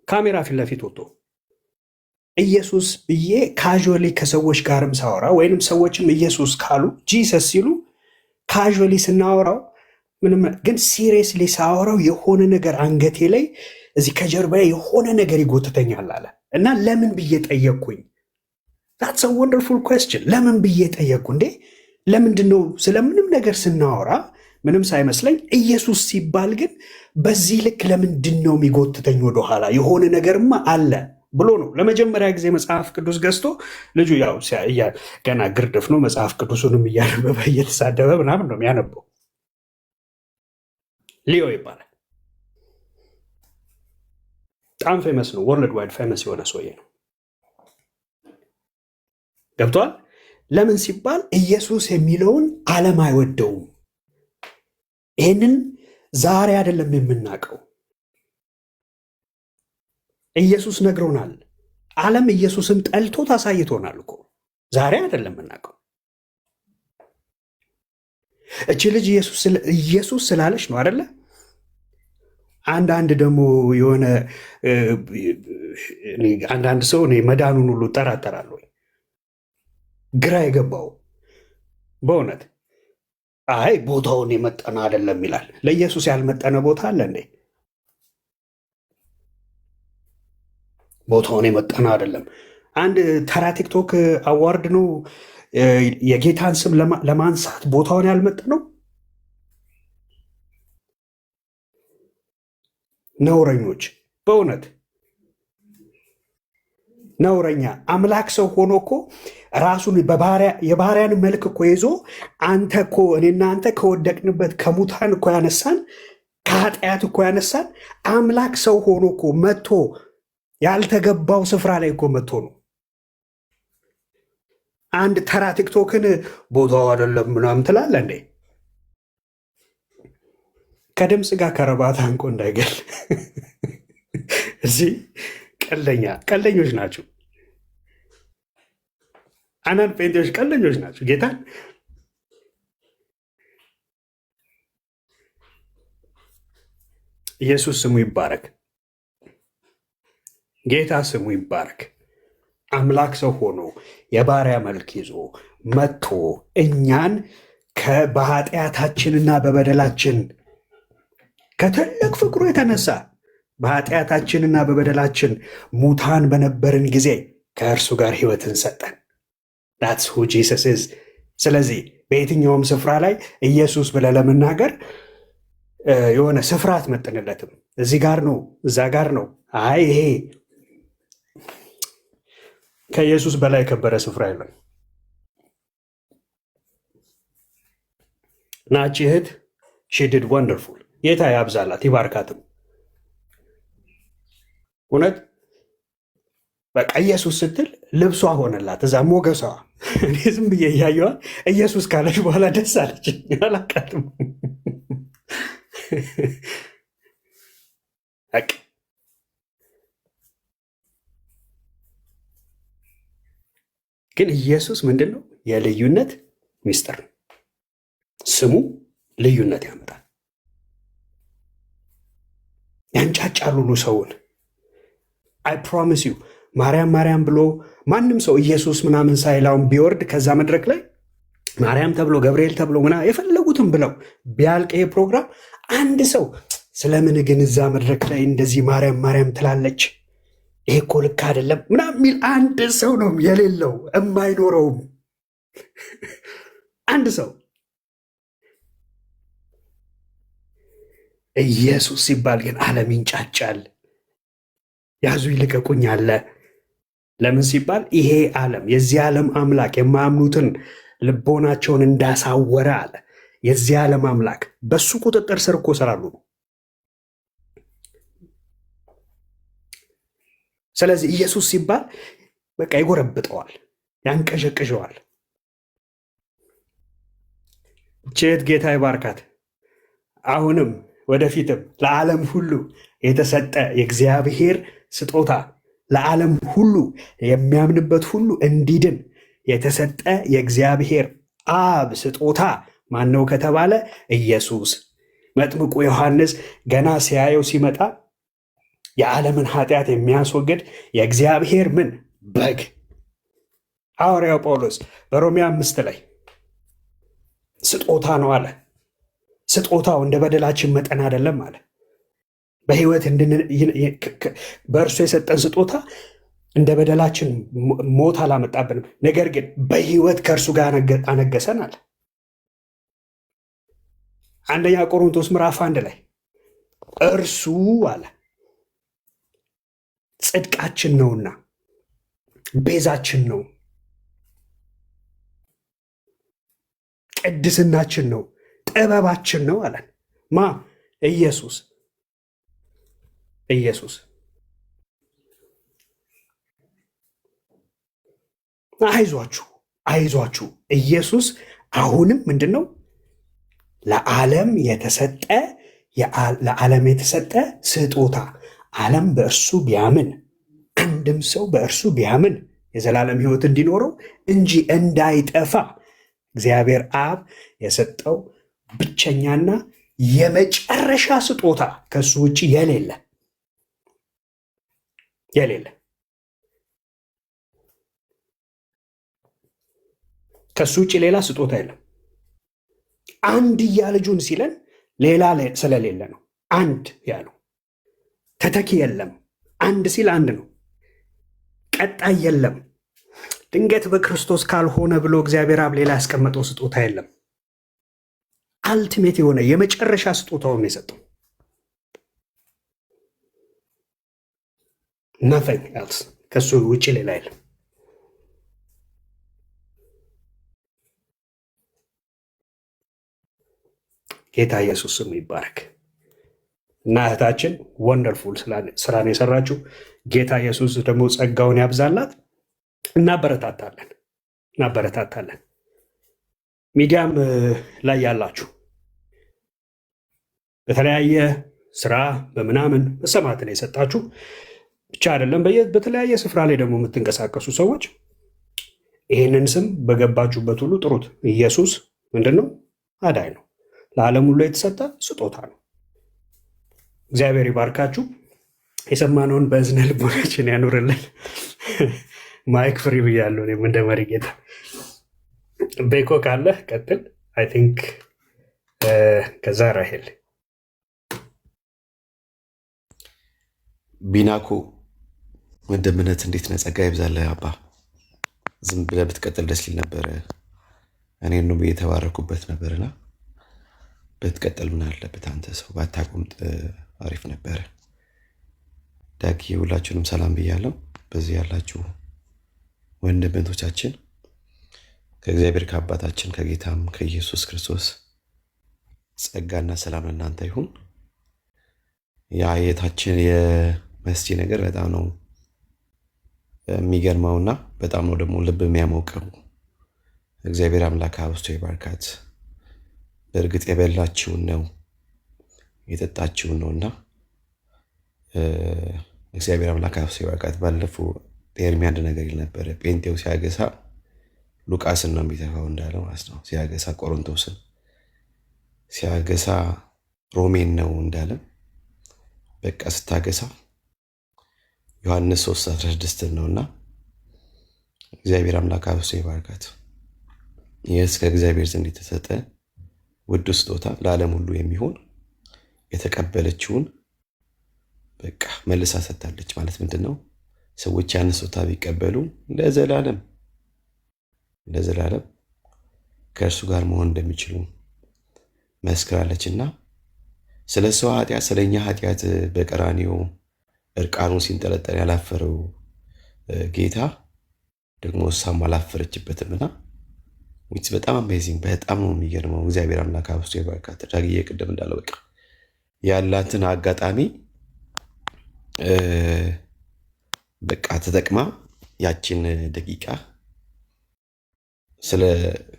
ካሜራ ፊት ለፊት ወጥቶ ኢየሱስ ብዬ ካዥዋሊ ከሰዎች ጋርም ሳወራ ወይንም ሰዎችም ኢየሱስ ካሉ ጂሰስ ሲሉ ካዥዋሊ ስናወራው ምንም ግን ሲሪየስሊ ሳወራው የሆነ ነገር አንገቴ ላይ እዚህ ከጀርባ የሆነ ነገር ይጎትተኛል አለ እና ለምን ብዬ ጠየቅኩኝ። that's a wonderful question። ለምን ብዬ ጠየቅኩ። እንዴ ለምንድን ነው ስለምንም ነገር ስናወራ ምንም ሳይመስለኝ ኢየሱስ ሲባል ግን በዚህ ልክ ለምንድን ነው የሚጎትተኝ ወደኋላ? የሆነ ነገርማ አለ ብሎ ነው ለመጀመሪያ ጊዜ መጽሐፍ ቅዱስ ገዝቶ ልጁ ያው ገና ግርድፍ ነው። መጽሐፍ ቅዱሱንም እያነበበ እየተሳደበ ምናምን ነው የሚያነበው። ሊዮ ይባላል። በጣም ፌመስ ነው። ወርልድ ዋይድ ፌመስ የሆነ ሰውዬ ነው። ገብቷል? ለምን ሲባል ኢየሱስ የሚለውን ዓለም አይወደውም። ይህንን ዛሬ አይደለም የምናውቀው። ኢየሱስ ነግሮናል። ዓለም ኢየሱስን ጠልቶ ታሳይቶናል እኮ ዛሬ አይደለም የምናውቀው። እቺ ልጅ ኢየሱስ ስላለች ነው አይደለ? አንዳንድ ደግሞ የሆነ አንዳንድ ሰው እኔ መዳኑን ሁሉ እጠራጠራለሁ። ግራ የገባው በእውነት አይ ቦታውን የመጠነ አይደለም ይላል። ለኢየሱስ ያልመጠነ ቦታ አለ እንዴ? ቦታውን የመጠነ አይደለም። አንድ ተራ ቲክቶክ አዋርድ ነው የጌታን ስም ለማንሳት ቦታውን ያልመጠነው። ነውረኞች፣ በእውነት ነውረኛ። አምላክ ሰው ሆኖ እኮ ራሱን የባሪያን መልክ እኮ ይዞ አንተ እኮ እኔና አንተ ከወደቅንበት ከሙታን እኮ ያነሳን፣ ከኃጢአት እኮ ያነሳን አምላክ ሰው ሆኖ እኮ መጥቶ ያልተገባው ስፍራ ላይ እኮ መጥቶ ነው። አንድ ተራ ቲክቶክን ቦታው አይደለም ምናምን ትላለህ እንዴ? ከድምፅ ጋር ከረባት አንቆ እንዳይገል። እዚህ ቀልደኞች ናቸው። አንዳንድ ጴንጤዎች ቀልደኞች ናቸው። ጌታን ኢየሱስ ስሙ ይባረክ። ጌታ ስሙ ይባረክ። አምላክ ሰው ሆኖ የባሪያ መልክ ይዞ መጥቶ እኛን በኃጢአታችንና በበደላችን ከትልቅ ፍቅሩ የተነሳ በኃጢአታችንና በበደላችን ሙታን በነበርን ጊዜ ከእርሱ ጋር ሕይወትን ሰጠን። ዳትስ ሁ ጂሰስ ኢዝ። ስለዚህ በየትኛውም ስፍራ ላይ ኢየሱስ ብለህ ለመናገር የሆነ ስፍራ አትመጥንለትም። እዚህ ጋር ነው፣ እዛ ጋር ነው። አይ ይሄ ከኢየሱስ በላይ የከበረ ስፍራ የለም። ናቺ እህት ሺ ዲድ ወንደርፉል። ጌታ ያብዛላት ይባርካትም። እውነት በቃ ኢየሱስ ስትል ልብሷ ሆነላት፣ እዛ ሞገሷ። እኔ ዝም ብዬ እያየዋል ኢየሱስ ካለች በኋላ ደስ አለች። አላቃትም ግን ኢየሱስ ምንድን ነው? የልዩነት ሚስጥር ነው። ስሙ ልዩነት ያመጣል። ያንጫጫል ሁሉ ሰውን። አይ ፕሮሚስ ዩ ማርያም ማርያም ብሎ ማንም ሰው ኢየሱስ ምናምን ሳይላውን ቢወርድ ከዛ መድረክ ላይ ማርያም ተብሎ ገብርኤል ተብሎ ምናምን የፈለጉትም ብለው ቢያልቅ ይሄ ፕሮግራም አንድ ሰው ስለምን ግን እዛ መድረክ ላይ እንደዚህ ማርያም ማርያም ትላለች፣ ይሄ እኮ ልክ አይደለም ምናምን የሚል አንድ ሰው ነው የሌለው፣ የማይኖረውም አንድ ሰው። ኢየሱስ ሲባል ግን ዓለም ይንጫጫል። ያዙ ይልቀቁኝ አለ። ለምን ሲባል ይሄ ዓለም የዚህ ዓለም አምላክ የማያምኑትን ልቦናቸውን እንዳሳወረ አለ። የዚህ ዓለም አምላክ በሱ ቁጥጥር ስር እኮ ስላሉ ነው። ስለዚህ ኢየሱስ ሲባል በቃ ይጎረብጠዋል፣ ያንቀዠቅዠዋል። ቼት ጌታ ይባርካት። አሁንም ወደፊትም ለዓለም ሁሉ የተሰጠ የእግዚአብሔር ስጦታ፣ ለዓለም ሁሉ የሚያምንበት ሁሉ እንዲድን የተሰጠ የእግዚአብሔር አብ ስጦታ ማን ነው ከተባለ ኢየሱስ። መጥምቁ ዮሐንስ ገና ሲያየው ሲመጣ የዓለምን ኃጢአት የሚያስወግድ የእግዚአብሔር ምን በግ። ሐዋርያው ጳውሎስ በሮሜ 5 ላይ ስጦታ ነው አለ። ስጦታው እንደ በደላችን መጠን አይደለም አለ። በሕይወት በእርሱ የሰጠን ስጦታ እንደ በደላችን ሞት አላመጣብንም፣ ነገር ግን በሕይወት ከእርሱ ጋር አነገሰን አለ። አንደኛ ቆሮንቶስ ምዕራፍ 1 ላይ እርሱ አለ ጽድቃችን ነውና ቤዛችን ነው፣ ቅድስናችን ነው፣ ጥበባችን ነው አለን። ማ ኢየሱስ። ኢየሱስ አይዟችሁ አይዟችሁ። ኢየሱስ አሁንም ምንድን ነው? ለዓለም የተሰጠ ስጦታ። ዓለም በእርሱ ቢያምን፣ አንድም ሰው በእርሱ ቢያምን የዘላለም ሕይወት እንዲኖረው እንጂ እንዳይጠፋ እግዚአብሔር አብ የሰጠው ብቸኛና የመጨረሻ ስጦታ ከሱ ውጭ የሌለ ከሱ ውጭ ሌላ ስጦታ የለም። አንድያ ልጁን ሲለን ሌላ ስለሌለ ነው አንድ ያለው። ተተኪ የለም። አንድ ሲል አንድ ነው። ቀጣይ የለም። ድንገት በክርስቶስ ካልሆነ ብሎ እግዚአብሔር አብ ሌላ ያስቀመጠው ስጦታ የለም። አልቲሜት የሆነ የመጨረሻ ስጦታውን የሰጠው nothing else ከሱ ውጭ ሌላ የለም። ጌታ ኢየሱስ ስሙ ይባረክ። እና እህታችን ወንደርፉል ስራን የሰራችው ጌታ ኢየሱስ ደግሞ ጸጋውን ያብዛላት። እናበረታታለን። ሚዲያም ላይ ያላችሁ በተለያየ ስራ በምናምን መሰማትን የሰጣችሁ ብቻ አይደለም፣ በተለያየ ስፍራ ላይ ደግሞ የምትንቀሳቀሱ ሰዎች ይህንን ስም በገባችሁበት ሁሉ ጥሩት። ኢየሱስ ምንድን ነው? አዳኝ ነው። ለዓለም ሁሉ የተሰጠ ስጦታ ነው። እግዚአብሔር ይባርካችሁ። የሰማነውን በእዝነ ልቦናችን ያኑርልን። ማይክ ፍሪ ብያለሁ እኔም እንደ መሪ ጌታ ቤኮ ካለህ ቀጥል። አይ ቲንክ ከዛ ራሄል ቢናኮ ወንድምነት እንዴት ነህ? ጸጋ ይብዛልህ አባ። ዝም ብለህ ብትቀጥል ደስ ይል ነበረ። እኔን ነው የተባረኩበት ነበርና ብትቀጥል ምን አለበት? አንተ ሰው ባታቆምጥ አሪፍ ነበረ። ዳጊ ሁላችሁንም ሰላም ብያለሁ። በዚህ ያላችሁ ወንድምቶቻችን ከእግዚአብሔር ከአባታችን ከጌታም ከኢየሱስ ክርስቶስ ጸጋና ሰላም ለእናንተ ይሁን። የአየታችን የመስቲ ነገር በጣም ነው የሚገርመውና በጣም ነው ደግሞ ልብ የሚያሞቀው። እግዚአብሔር አምላክ አብዝቶ ይባርካት። በእርግጥ የበላችውን ነው የጠጣችውን ነውና እግዚአብሔር አምላክ አብዝቶ ይባርካት። ባለፈው ኤርሚ አንድ ነገር ይል ነበረ። ጴንጤው ሲያገሳ ሉቃስን ነው የሚተካው እንዳለ ማለት ነው። ሲያገሳ ቆሮንቶስን፣ ሲያገሳ ሮሜን ነው እንዳለ በቃ ስታገሳ ዮሐንስ 3:16 ነውና እግዚአብሔር አምላክ አብዝቶ ይባርካት። ይህስ ከእግዚአብሔር ዘንድ የተሰጠ ውድ ስጦታ ለዓለም ሁሉ የሚሆን የተቀበለችውን በቃ መልሳ ሰጥታለች ማለት ምንድን ነው? ሰዎች ያን ስጦታ ቢቀበሉ ለዘላለም ከእርሱ ጋር መሆን እንደሚችሉ መስክራለችና ስለ ሰው ኃጢአት ስለኛ ኃጢአት በቀራንዮ እርቃኑን ሲንጠለጠል ያላፈረው ጌታ ደግሞ እሷም አላፈረችበትምና በጣም አሜዚንግ፣ በጣም ነው የሚገርመው። እግዚአብሔር አምላክ አብዝቶ ይባርካት። ዳግዬ ቅድም እንዳለው በቃ ያላትን አጋጣሚ በቃ ተጠቅማ ያችን ደቂቃ ስለ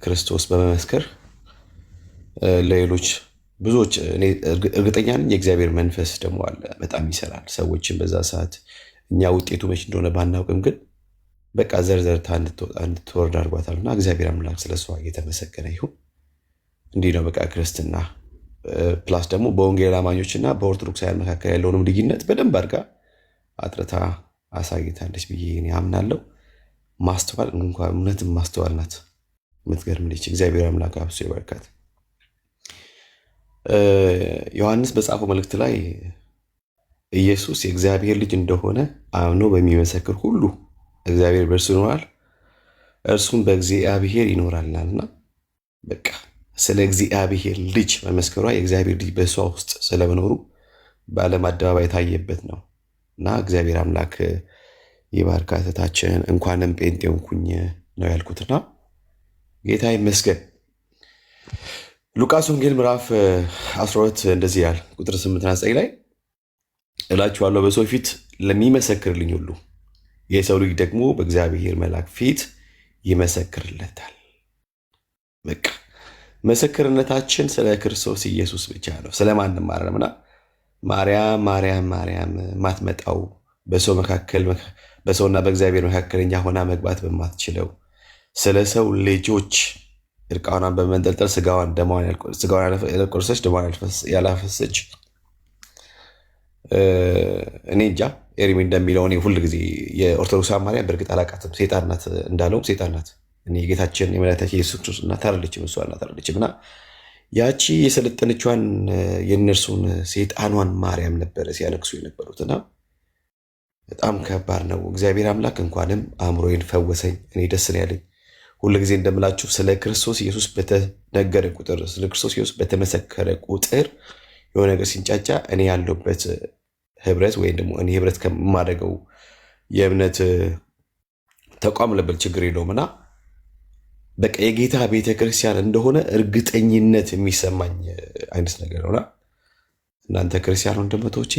ክርስቶስ በመመስከር ለሌሎች ብዙዎች እኔ እርግጠኛ ነኝ የእግዚአብሔር መንፈስ ደግሞ አለ፣ በጣም ይሰራል። ሰዎችን በዛ ሰዓት እኛ ውጤቱ መች እንደሆነ ባናውቅም ግን በቃ ዘርዘርታ እንድትወርድ አድርጓታልና እግዚአብሔር አምላክ ስለሷ እየተመሰገነ ይሁን። እንዲህ ነው በቃ ክርስትና። ፕላስ ደግሞ በወንጌል አማኞችና በኦርቶዶክሳውያን መካከል ያለውንም ልዩነት በደንብ አድርጋ አጥርታ አሳይታለች ብዬ እኔ አምናለሁ። ማስተዋል እንኳን እውነትም ማስተዋል ናት። የምትገርም ልጅ። እግዚአብሔር አምላክ አብዝቶ ይባርካት። ዮሐንስ በጻፈው መልእክት ላይ ኢየሱስ የእግዚአብሔር ልጅ እንደሆነ አምኖ በሚመሰክር ሁሉ እግዚአብሔር በእርሱ ይኖራል፣ እርሱም በእግዚአብሔር ይኖራልና በቃ ስለ እግዚአብሔር ልጅ መመስከሯ የእግዚአብሔር ልጅ በእሷ ውስጥ ስለመኖሩ በዓለም አደባባይ የታየበት ነው እና እግዚአብሔር አምላክ ይባርካት እህታችንን። እንኳንም ጴንጤ ሆንኩኝ ነው ያልኩትና ጌታ ይመስገን። ሉቃስ ወንጌል ምዕራፍ 12 እንደዚህ ያል ቁጥር 8-9 ላይ እላችኋለሁ በሰው ፊት ለሚመሰክርልኝ ሁሉ የሰው ልጅ ደግሞ በእግዚአብሔር መልአክ ፊት ይመሰክርለታል። በቃ ምስክርነታችን ስለ ክርስቶስ ኢየሱስ ብቻ ነው፣ ስለማንም አይደለምና ማርያም ማርያም ማርያም ማትመጣው በሰውና በእግዚአብሔር መካከለኛ ሆና መግባት በማትችለው ስለ ሰው ልጆች እርቃኗን በመንጠልጠል ስጋዋን ያልቆረሰች ደሟን ያላፈሰች እኔ እንጃ ኤርሚ እንደሚለው እኔ ሁል ጊዜ የኦርቶዶክስ ማርያም በእርግጥ አላቃትም፣ ሴጣን ናት እንዳለውም ሴጣን ናት። እኔ የጌታችን የመድኃኒታችን የኢየሱስ ክርስቶስ እናት አይደለችም፣ እሷ እናት አይደለችም። እና ያቺ የሰለጠነቿን የእነርሱን ሴጣኗን ማርያም ነበረ ሲያነግሱ የነበሩትና በጣም ከባድ ነው። እግዚአብሔር አምላክ እንኳንም አእምሮዬን ፈወሰኝ። እኔ ደስ ነው ያለኝ። ሁሉ ጊዜ እንደምላችሁ ስለ ክርስቶስ ኢየሱስ በተነገረ ቁጥር፣ ስለ ክርስቶስ ኢየሱስ በተመሰከረ ቁጥር የሆነ ነገር ሲንጫጫ እኔ ያለሁበት ህብረት ወይም ደግሞ እኔ ህብረት ከማደርገው የእምነት ተቋም ልብል ችግር የለውም እና በቃ የጌታ ቤተክርስቲያን እንደሆነ እርግጠኝነት የሚሰማኝ አይነት ነገር ነውና እናንተ ክርስቲያን ወንድሞቼ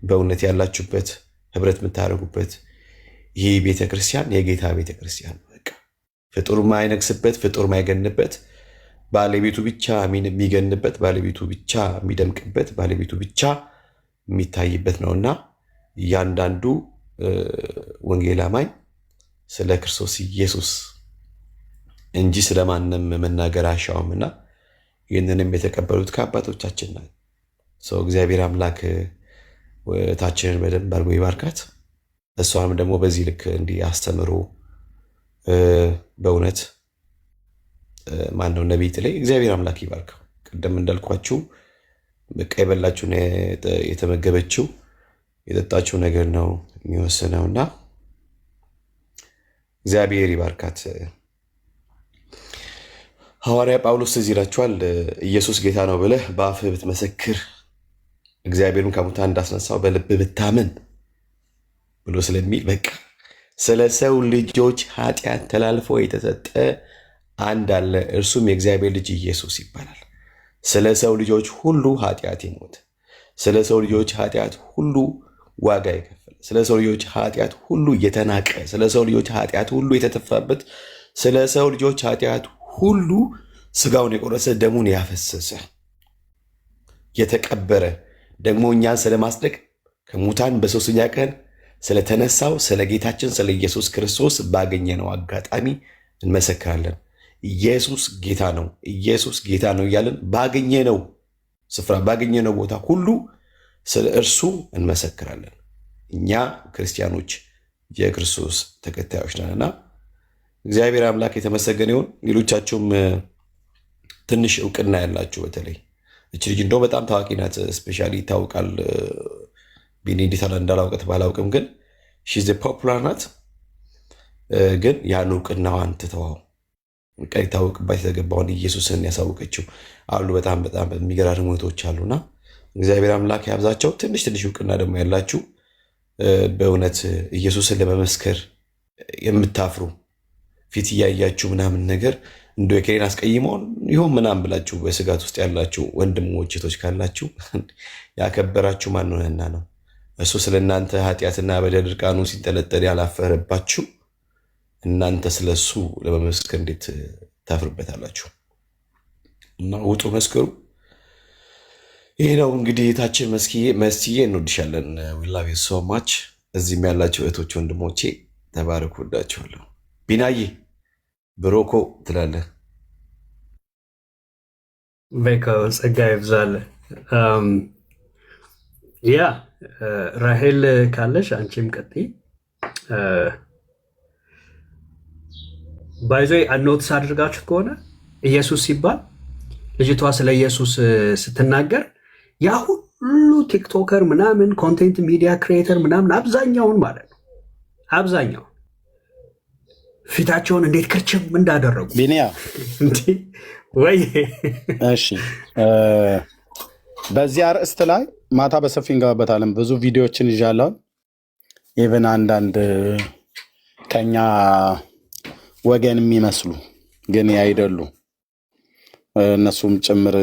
በእውነት ያላችሁበት ህብረት የምታደርጉበት ይህ ቤተክርስቲያን የጌታ ቤተክርስቲያን ነው። በቃ ፍጡር ማይነግስበት፣ ፍጡር ማይገንበት፣ ባለቤቱ ብቻ የሚገንበት፣ ባለቤቱ ብቻ የሚደምቅበት፣ ባለቤቱ ብቻ የሚታይበት ነውና እያንዳንዱ ወንጌል አማኝ ስለ ክርስቶስ ኢየሱስ እንጂ ስለማንም መናገር አሻውምና ይህንንም የተቀበሉት ከአባቶቻችን ነው። ሰው እግዚአብሔር አምላክ ታችንን በደንብ አድርጎ ይባርካት። እሷም ደግሞ በዚህ ልክ እንዲህ አስተምሮ በእውነት ማነው ነቢይ ላይ እግዚአብሔር አምላክ ይባርከው። ቅድም እንዳልኳችሁ በቃ የበላችሁ የተመገበችው የጠጣችው ነገር ነው የሚወስነው እና እግዚአብሔር ይባርካት። ሐዋርያ ጳውሎስ እዚህ ይላችኋል፣ ኢየሱስ ጌታ ነው ብለህ በአፍህ ብትመሰክር እግዚአብሔርን ከሙታን እንዳስነሳው በልብ ብታምን ብሎ ስለሚል በቃ ስለ ሰው ልጆች ኃጢአት ተላልፎ የተሰጠ አንድ አለ፣ እርሱም የእግዚአብሔር ልጅ ኢየሱስ ይባላል። ስለ ሰው ልጆች ሁሉ ኃጢአት የሞተ፣ ስለ ሰው ልጆች ኃጢአት ሁሉ ዋጋ የከፈለ፣ ስለ ሰው ልጆች ኃጢአት ሁሉ የተናቀ፣ ስለ ሰው ልጆች ኃጢአት ሁሉ የተተፋበት፣ ስለ ሰው ልጆች ኃጢአት ሁሉ ስጋውን የቆረሰ ደሙን ያፈሰሰ የተቀበረ ደግሞ እኛን ስለማጽደቅ ከሙታን በሦስተኛ ቀን ስለተነሳው ስለ ጌታችን ስለ ኢየሱስ ክርስቶስ ባገኘነው አጋጣሚ እንመሰክራለን። ኢየሱስ ጌታ ነው፣ ኢየሱስ ጌታ ነው እያለን ባገኘነው ስፍራ ባገኘነው ቦታ ሁሉ ስለ እርሱ እንመሰክራለን። እኛ ክርስቲያኖች የክርስቶስ ተከታዮች ነንና እግዚአብሔር አምላክ የተመሰገነ ይሁን። ሌሎቻችሁም ትንሽ እውቅና ያላችሁ በተለይ እች ልጅ እንደው በጣም ታዋቂ ናት፣ ስፔሻሊ ይታወቃል። ቢኒ እንዴት እንዳላውቀት ባላውቅም ግን ሺዝ ፖፑላር ናት። ግን ያን እውቅናዋን ትተዋው ይታወቅባት የተገባውን ኢየሱስን ያሳወቀችው አሉ። በጣም በጣም የሚገራርሙ እህቶች አሉና እግዚአብሔር አምላክ ያብዛቸው። ትንሽ እውቅና ደግሞ ያላችሁ በእውነት ኢየሱስን ለመመስከር የምታፍሩ ፊት እያያችሁ ምናምን ነገር እንደ የከሌን አስቀይመውን ይሆን ምናምን ብላችሁ በስጋት ውስጥ ያላችሁ ወንድሞች እህቶች ካላችሁ ያከበራችሁ ማን ሆነና ነው? እሱ ስለ እናንተ ኃጢአትና በደል እርቃኑ ሲንጠለጠል ያላፈረባችሁ እናንተ ስለሱ ለመመስከር እንዴት ታፍርበታላችሁ? እና ውጡ መስክሩ። ይሄ ነው እንግዲህ እህታችን መስዬ እንወድሻለን። ዊ ላቭ ዩ ሶ ማች። እዚህም ያላችሁ እህቶች ወንድሞቼ ተባረኩ፣ ወዳችኋለሁ። ቢናዬ ብሮኮ ትላለህ። ቤኮ ጸጋ ይብዛልህ። ያ ራሄል ካለሽ አንቺም ቀጥይ። ባይዞ አኖትስ አድርጋችሁት ከሆነ ኢየሱስ ሲባል ልጅቷ ስለ ኢየሱስ ስትናገር ያ ሁሉ ቲክቶከር ምናምን ኮንቴንት ሚዲያ ክሪኤተር ምናምን አብዛኛውን ማለት ነው አብዛኛውን ፊታቸውን እንዴት ክርችም እንዳደረጉ ቢኒያ ወይ እሺ፣ በዚህ አርዕስት ላይ ማታ በሰፊ እንገባበታለን። ብዙ ቪዲዮዎችን ይዣለሁ። ኢቨን አንዳንድ ከኛ ወገን የሚመስሉ ግን አይደሉ እነሱም ጭምር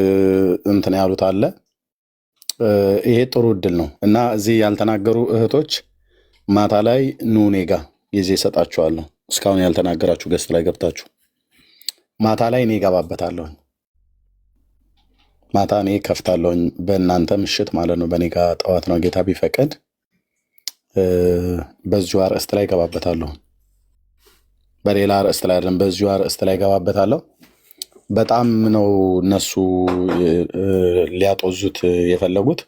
እንትን ያሉት አለ። ይሄ ጥሩ እድል ነው እና እዚህ ያልተናገሩ እህቶች ማታ ላይ ኑ እኔ ጋ ጊዜ እሰጣችኋለሁ። እስካሁን ያልተናገራችሁ ገስት ላይ ገብታችሁ ማታ ላይ እኔ እገባበታለሁ። ማታ እኔ ከፍታለሁኝ በእናንተ ምሽት ማለት ነው። በእኔ ጋ ጠዋት ነው ጌታ ቢፈቀድ። በዚሁ አርዕስት ላይ እገባበታለሁ። በሌላ አርዕስት ላይ አይደለም፣ በዚሁ አርዕስት ላይ እገባበታለሁ። በጣም ነው እነሱ ሊያጦዙት የፈለጉት።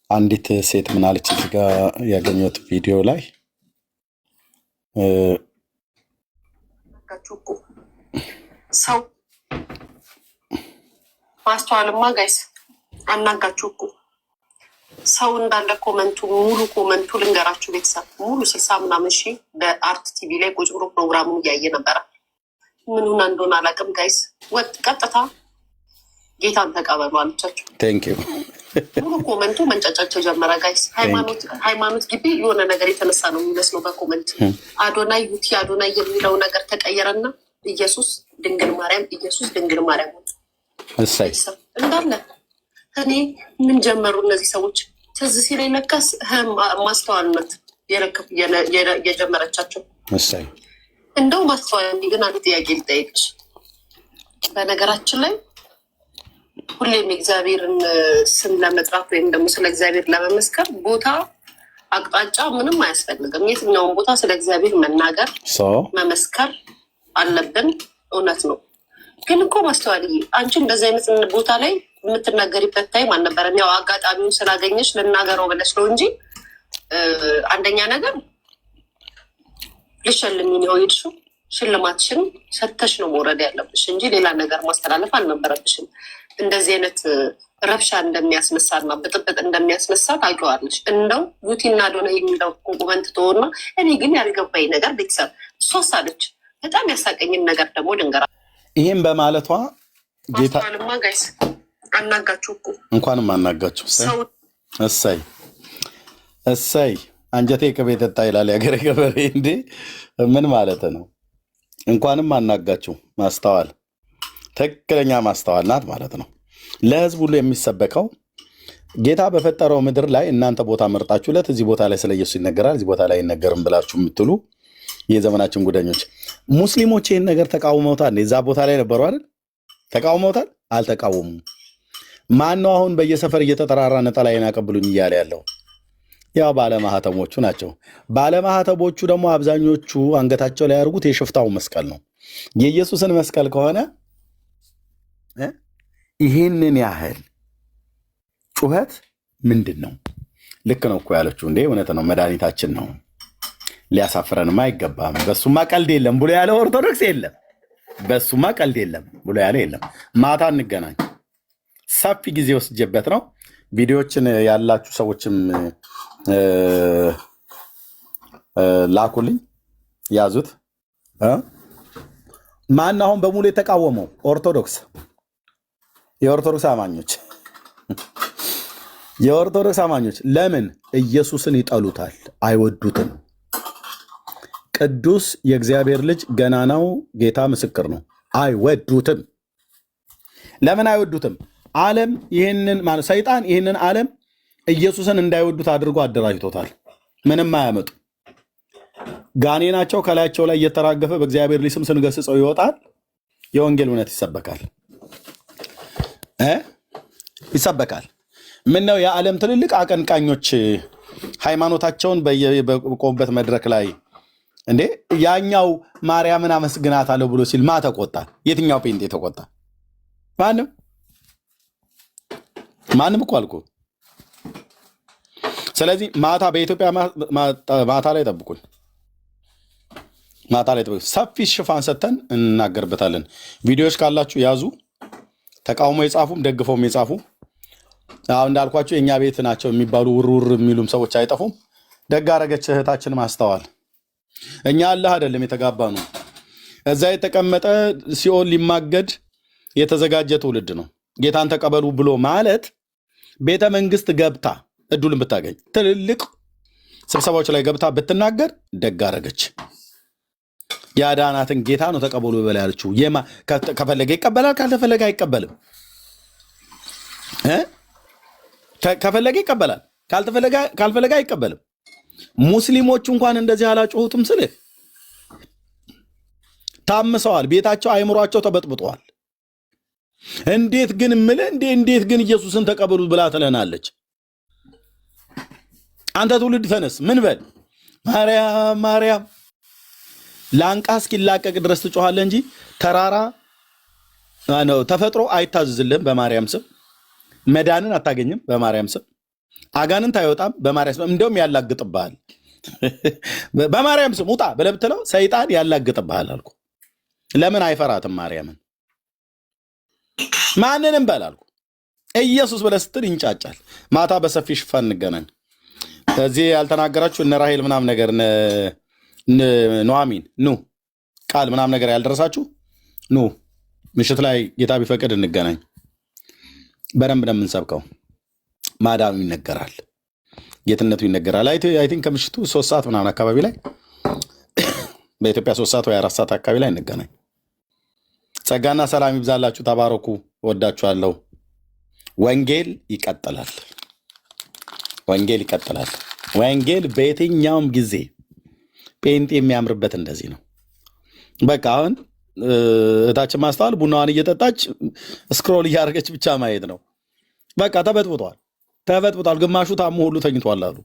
አንዲት ሴት ምናለች እዚህ ጋር ያገኘሁት ቪዲዮ ላይ ሰው ማስተዋልማ ጋይስ አናጋችሁ እኮ ሰው እንዳለ ኮመንቱ ሙሉ ኮመንቱ ልንገራችሁ ቤተሰብ ሙሉ 60 ምናምን ሺህ በአርት ቲቪ ላይ ቁጭ ብሎ ፕሮግራሙን እያየ ነበረ። ምኑን እንደሆነ አላውቅም ጋይስ። ወጥ ቀጥታ ጌታን ተቀበሉ አለቻቸው። ቴንክ ዩ ሙሉ ኮመንቱ መንጫጫች ጀመረ ጋይስ። ሃይማኖት ግቢ የሆነ ነገር የተነሳ ነው የሚመስለው በኮመንት አዶናይ ዩቲ አዶናይ የሚለው ነገር ተቀየረና ኢየሱስ ድንግል ማርያም ኢየሱስ ድንግል ማርያም እሰይ እንዳለ እኔ ምን ጀመሩ እነዚህ ሰዎች? ትዝ ሲለኝ ለካስ ማስተዋልነት የጀመረቻቸው እሰይ። እንደው ማስተዋል ግን አንድ ጥያቄ ልጠይቅሽ። በነገራችን ላይ ሁሌም እግዚአብሔርን ስም ለመጥራት ወይም ደግሞ ስለ እግዚአብሔር ለመመስከር ቦታ አቅጣጫ ምንም አያስፈልግም። የትኛውን ቦታ ስለ እግዚአብሔር መናገር መመስከር አለብን። እውነት ነው። ግን እኮ ማስተዋልዬ አንቺ እንደዚህ አይነት ቦታ ላይ የምትናገሪበት ታይም አልነበረም። ያው አጋጣሚውን ስላገኘሽ ልናገረው ብለሽ ነው እንጂ አንደኛ ነገር ልሸልሚ ነው ሄድሽው። ሽልማትሽን ሰተሽ ነው መውረድ ያለብሽ እንጂ ሌላ ነገር ማስተላለፍ አልነበረብሽም። እንደዚህ አይነት ረብሻ እንደሚያስነሳና ብጥብጥ እንደሚያስነሳ ታውቂዋለሽ። እንደው ዩቲና ዶነ የሚለው ኮመንት ተሆና እኔ ግን ያልገባኝ ነገር ቤተሰብ ሶስት አለች። በጣም ያሳቀኝን ነገር ደግሞ ልንገራ። ይህም በማለቷ ጌታ ልማ ጋይስ አናጋችሁ እኮ እንኳንም አናጋችሁ። እሰይ እሰይ አንጀቴ ቅቤ ጠጣ ይላል ያገሬ ገበሬ። እንዴ ምን ማለት ነው? እንኳንም አናጋችሁ። ማስተዋል ትክክለኛ ማስተዋል ናት ማለት ነው። ለህዝብ ሁሉ የሚሰበከው ጌታ በፈጠረው ምድር ላይ እናንተ ቦታ መርጣችሁለት እዚህ ቦታ ላይ ስለ ኢየሱስ ይነገራል፣ እዚህ ቦታ ላይ አይነገርም ብላችሁ የምትሉ የዘመናችን ጉደኞች ሙስሊሞች ይህን ነገር ተቃውመውታል። እዛ ቦታ ላይ ነበሩ አይደል? ተቃውመውታል? አልተቃወሙም። ማን ነው አሁን በየሰፈር እየተጠራራ ነጠላዬን አቀብሉኝ እያለ ያለው? ያው ባለማህተሞቹ ናቸው። ባለማህተቦቹ ደግሞ አብዛኞቹ አንገታቸው ላይ ያደርጉት የሽፍታው መስቀል ነው። የኢየሱስን መስቀል ከሆነ ይህንን ያህል ጩኸት ምንድን ነው? ልክ ነው እኮ ያለችው። እንዴ እውነት ነው፣ መድኃኒታችን ነው፣ ሊያሳፍረንም አይገባም። በሱማ ቀልድ የለም ብሎ ያለ ኦርቶዶክስ የለም። በሱማ ቀልድ የለም ብሎ ያለ የለም። ማታ እንገናኝ። ሰፊ ጊዜ ወስጄበት ነው። ቪዲዮዎችን ያላችሁ ሰዎችም ላኩልኝ፣ ያዙት። ማን አሁን በሙሉ የተቃወመው? ኦርቶዶክስ፣ የኦርቶዶክስ አማኞች፣ የኦርቶዶክስ አማኞች። ለምን? ኢየሱስን ይጠሉታል፣ አይወዱትም። ቅዱስ የእግዚአብሔር ልጅ ገናናው ጌታ ምስክር ነው፣ አይወዱትም። ለምን አይወዱትም? ዓለም ይህንን ማለት ሰይጣን ይህንን ዓለም ኢየሱስን እንዳይወዱት አድርጎ አደራጅቶታል። ምንም አያመጡ ጋኔናቸው ከላያቸው ላይ እየተራገፈ በእግዚአብሔር ልጅ ስም ስንገስጸው ይወጣል። የወንጌል እውነት ይሰበካል ይሰበካል። ምን ነው የዓለም ትልልቅ አቀንቃኞች ሃይማኖታቸውን በቆሙበት መድረክ ላይ እንዴ ያኛው ማርያምን አመስግናታለሁ ብሎ ሲል ማ ተቆጣ? የትኛው ጴንጤ ተቆጣ? ማንም እኮ አልኩ። ስለዚህ ማታ በኢትዮጵያ ማታ ላይ ጠብቁኝ። ማታ ላይ ጠብቁኝ። ሰፊ ሽፋን ሰጥተን እናገርበታለን። ቪዲዮዎች ካላችሁ ያዙ። ተቃውሞ የጻፉም ደግፈውም የጻፉ አሁን እንዳልኳቸው የእኛ ቤት ናቸው የሚባሉ ውርውር የሚሉም ሰዎች አይጠፉም። ደግ አረገች እህታችን ማስተዋል። እኛ አላህ አይደለም የተጋባ ነው። እዛ የተቀመጠ ሲኦል ሊማገድ የተዘጋጀ ትውልድ ነው። ጌታን ተቀበሉ ብሎ ማለት ቤተ መንግስት ገብታ እድሉን ብታገኝ ትልልቅ ስብሰባዎች ላይ ገብታ ብትናገር ደግ አረገች። ያዳናትን ጌታ ነው ተቀበሉ በላ ያለችው። ከፈለገ ይቀበላል፣ ካልተፈለገ አይቀበልም። ከፈለገ ይቀበላል፣ ካልፈለገ አይቀበልም። ሙስሊሞቹ እንኳን እንደዚህ አላጮሁትም ስልህ ታምሰዋል። ቤታቸው አይምሯቸው ተበጥብጠዋል። እንዴት ግን ኢየሱስን ተቀበሉ ብላ ትለናለች? አንተ ትውልድ ተነስ፣ ምን በል ማርያም ማርያም ላንቃ እስኪላቀቅ ድረስ ትጮኻለህ እንጂ ተራራ ነው ተፈጥሮ አይታዘዝልህም። በማርያም ስም መዳንን አታገኝም። በማርያም ስም አጋንንት አይወጣም። በማርያም ስም እንደውም ያላግጥብሃል። በማርያም ስም ውጣ ብለህ ብትለው ሰይጣን ያላግጥብሃል አልኩ። ለምን አይፈራትም ማርያምን? ማንንም በል አልኩ። ኢየሱስ ብለህ ስትል ይንጫጫል። ማታ በሰፊ ሽፋን እንገናኝ። እዚህ ያልተናገራችሁ እነ ራሄል ምናምን ነገር ኑሐሚን ኑ ቃል ምናምን ነገር ያልደረሳችሁ ኑ ምሽት ላይ ጌታ ቢፈቅድ እንገናኝ። በደንብ ነው የምንሰብከው። ማዳኑ ይነገራል፣ ጌትነቱ ይነገራል። አይ ቲንክ ከምሽቱ 3 ሰዓት ምናምን አካባቢ ላይ በኢትዮጵያ 3 ሰዓት ወይ 4 ሰዓት አካባቢ ላይ እንገናኝ። ጸጋና ሰላም ይብዛላችሁ። ተባረኩ። ወዳችኋለሁ። ወንጌል ይቀጥላል። ወንጌል ይቀጥላል። ወንጌል በየትኛውም ጊዜ ጴንጤ የሚያምርበት እንደዚህ ነው። በቃ አሁን እታችን ማስተዋል ቡናዋን እየጠጣች ስክሮል እያደረገች ብቻ ማየት ነው። በቃ ተበጥብጧል። ግማሹ ታሞ ሁሉ ተኝቷል አሉ።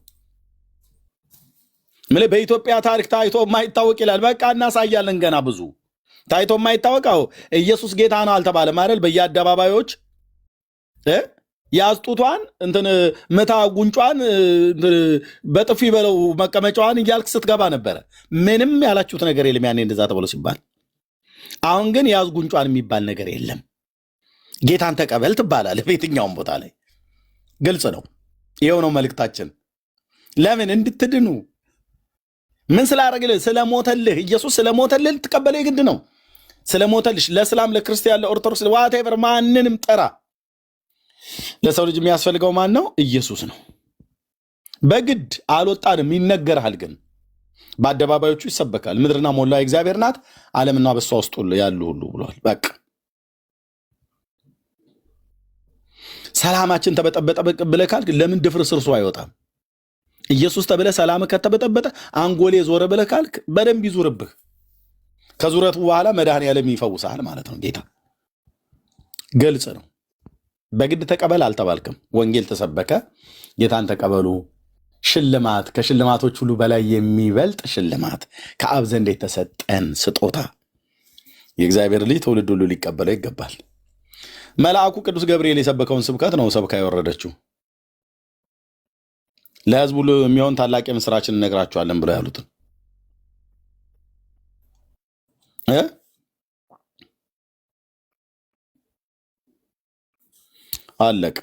በኢትዮጵያ ታሪክ ታይቶ የማይታወቅ ይላል። በቃ እናሳያለን። ገና ብዙ ታይቶ የማይታወቀው ኢየሱስ ጌታ ነው አልተባለም አይደል? በየአደባባዮች ያስጡቷን እንትን መታ ጉንጯን በጥፊ በለው መቀመጫዋን እያልክ ስትገባ ነበረ። ምንም ያላችሁት ነገር የለም ያኔ እንደዛ ተብሎ ሲባል። አሁን ግን ያዝ ጉንጯን የሚባል ነገር የለም። ጌታን ተቀበል ትባላለህ በየትኛውም ቦታ ላይ። ግልጽ ነው። ይኸው ነው መልእክታችን። ለምን እንድትድኑ ምን ስላደረግልህ? ስለሞተልህ። ኢየሱስ ስለሞተልህ ልትቀበለው የግድ ነው። ስለሞተልሽ ለእስላም፣ ለክርስቲያን፣ ለኦርቶዶክስ ዋቴቨር ማንንም ጠራ። ለሰው ልጅ የሚያስፈልገው ማን ነው? ኢየሱስ ነው። በግድ አልወጣንም፣ ይነገርሃል። ግን በአደባባዮቹ ይሰበካል። ምድርና ሞላ እግዚአብሔር ናት፣ ዓለምና በሷ ውስጥ ያሉ ሁሉ ብሏል። በቃ ሰላማችን ተበጠበጠ ብለህ ካልክ ለምን ድፍርስ እርሱ አይወጣም? ኢየሱስ ተብለህ ሰላም ከተበጠበጠ አንጎሌ ዞረ ብለህ ካልክ በደንብ ይዙርብህ። ከዙረቱ በኋላ መድኃኔዓለም ይፈውሳል ማለት ነው። ጌታ ግልጽ ነው። በግድ ተቀበል አልተባልክም። ወንጌል ተሰበከ፣ ጌታን ተቀበሉ። ሽልማት፣ ከሽልማቶች ሁሉ በላይ የሚበልጥ ሽልማት ከአብ ዘንድ የተሰጠን ስጦታ የእግዚአብሔር ልጅ ትውልድ ሁሉ ሊቀበለው ይገባል። መልአኩ ቅዱስ ገብርኤል የሰበከውን ስብከት ነው ሰብካ የወረደችው። ለሕዝብ ሁሉ የሚሆን ታላቅ የምስራችን እነግራችኋለን ብለው ያሉትን አለቅ።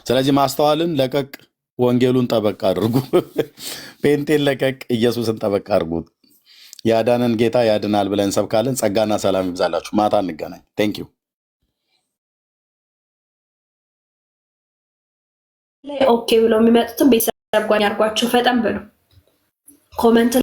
ስለዚህ ማስተዋልን ለቀቅ፣ ወንጌሉን ጠበቅ አድርጉ። ፔንቴን ለቀቅ፣ ኢየሱስን ጠበቅ አድርጉ። ያዳነን ጌታ ያድናል ብለን እንሰብካለን። ጸጋና ሰላም ይብዛላችሁ። ማታ እንገናኝ። ቴንክ ዩ። ኦኬ ብለው የሚመጡትን ቤተሰብ ጓኝ አድርጓቸው። ፈጠን ብሎ ኮመንት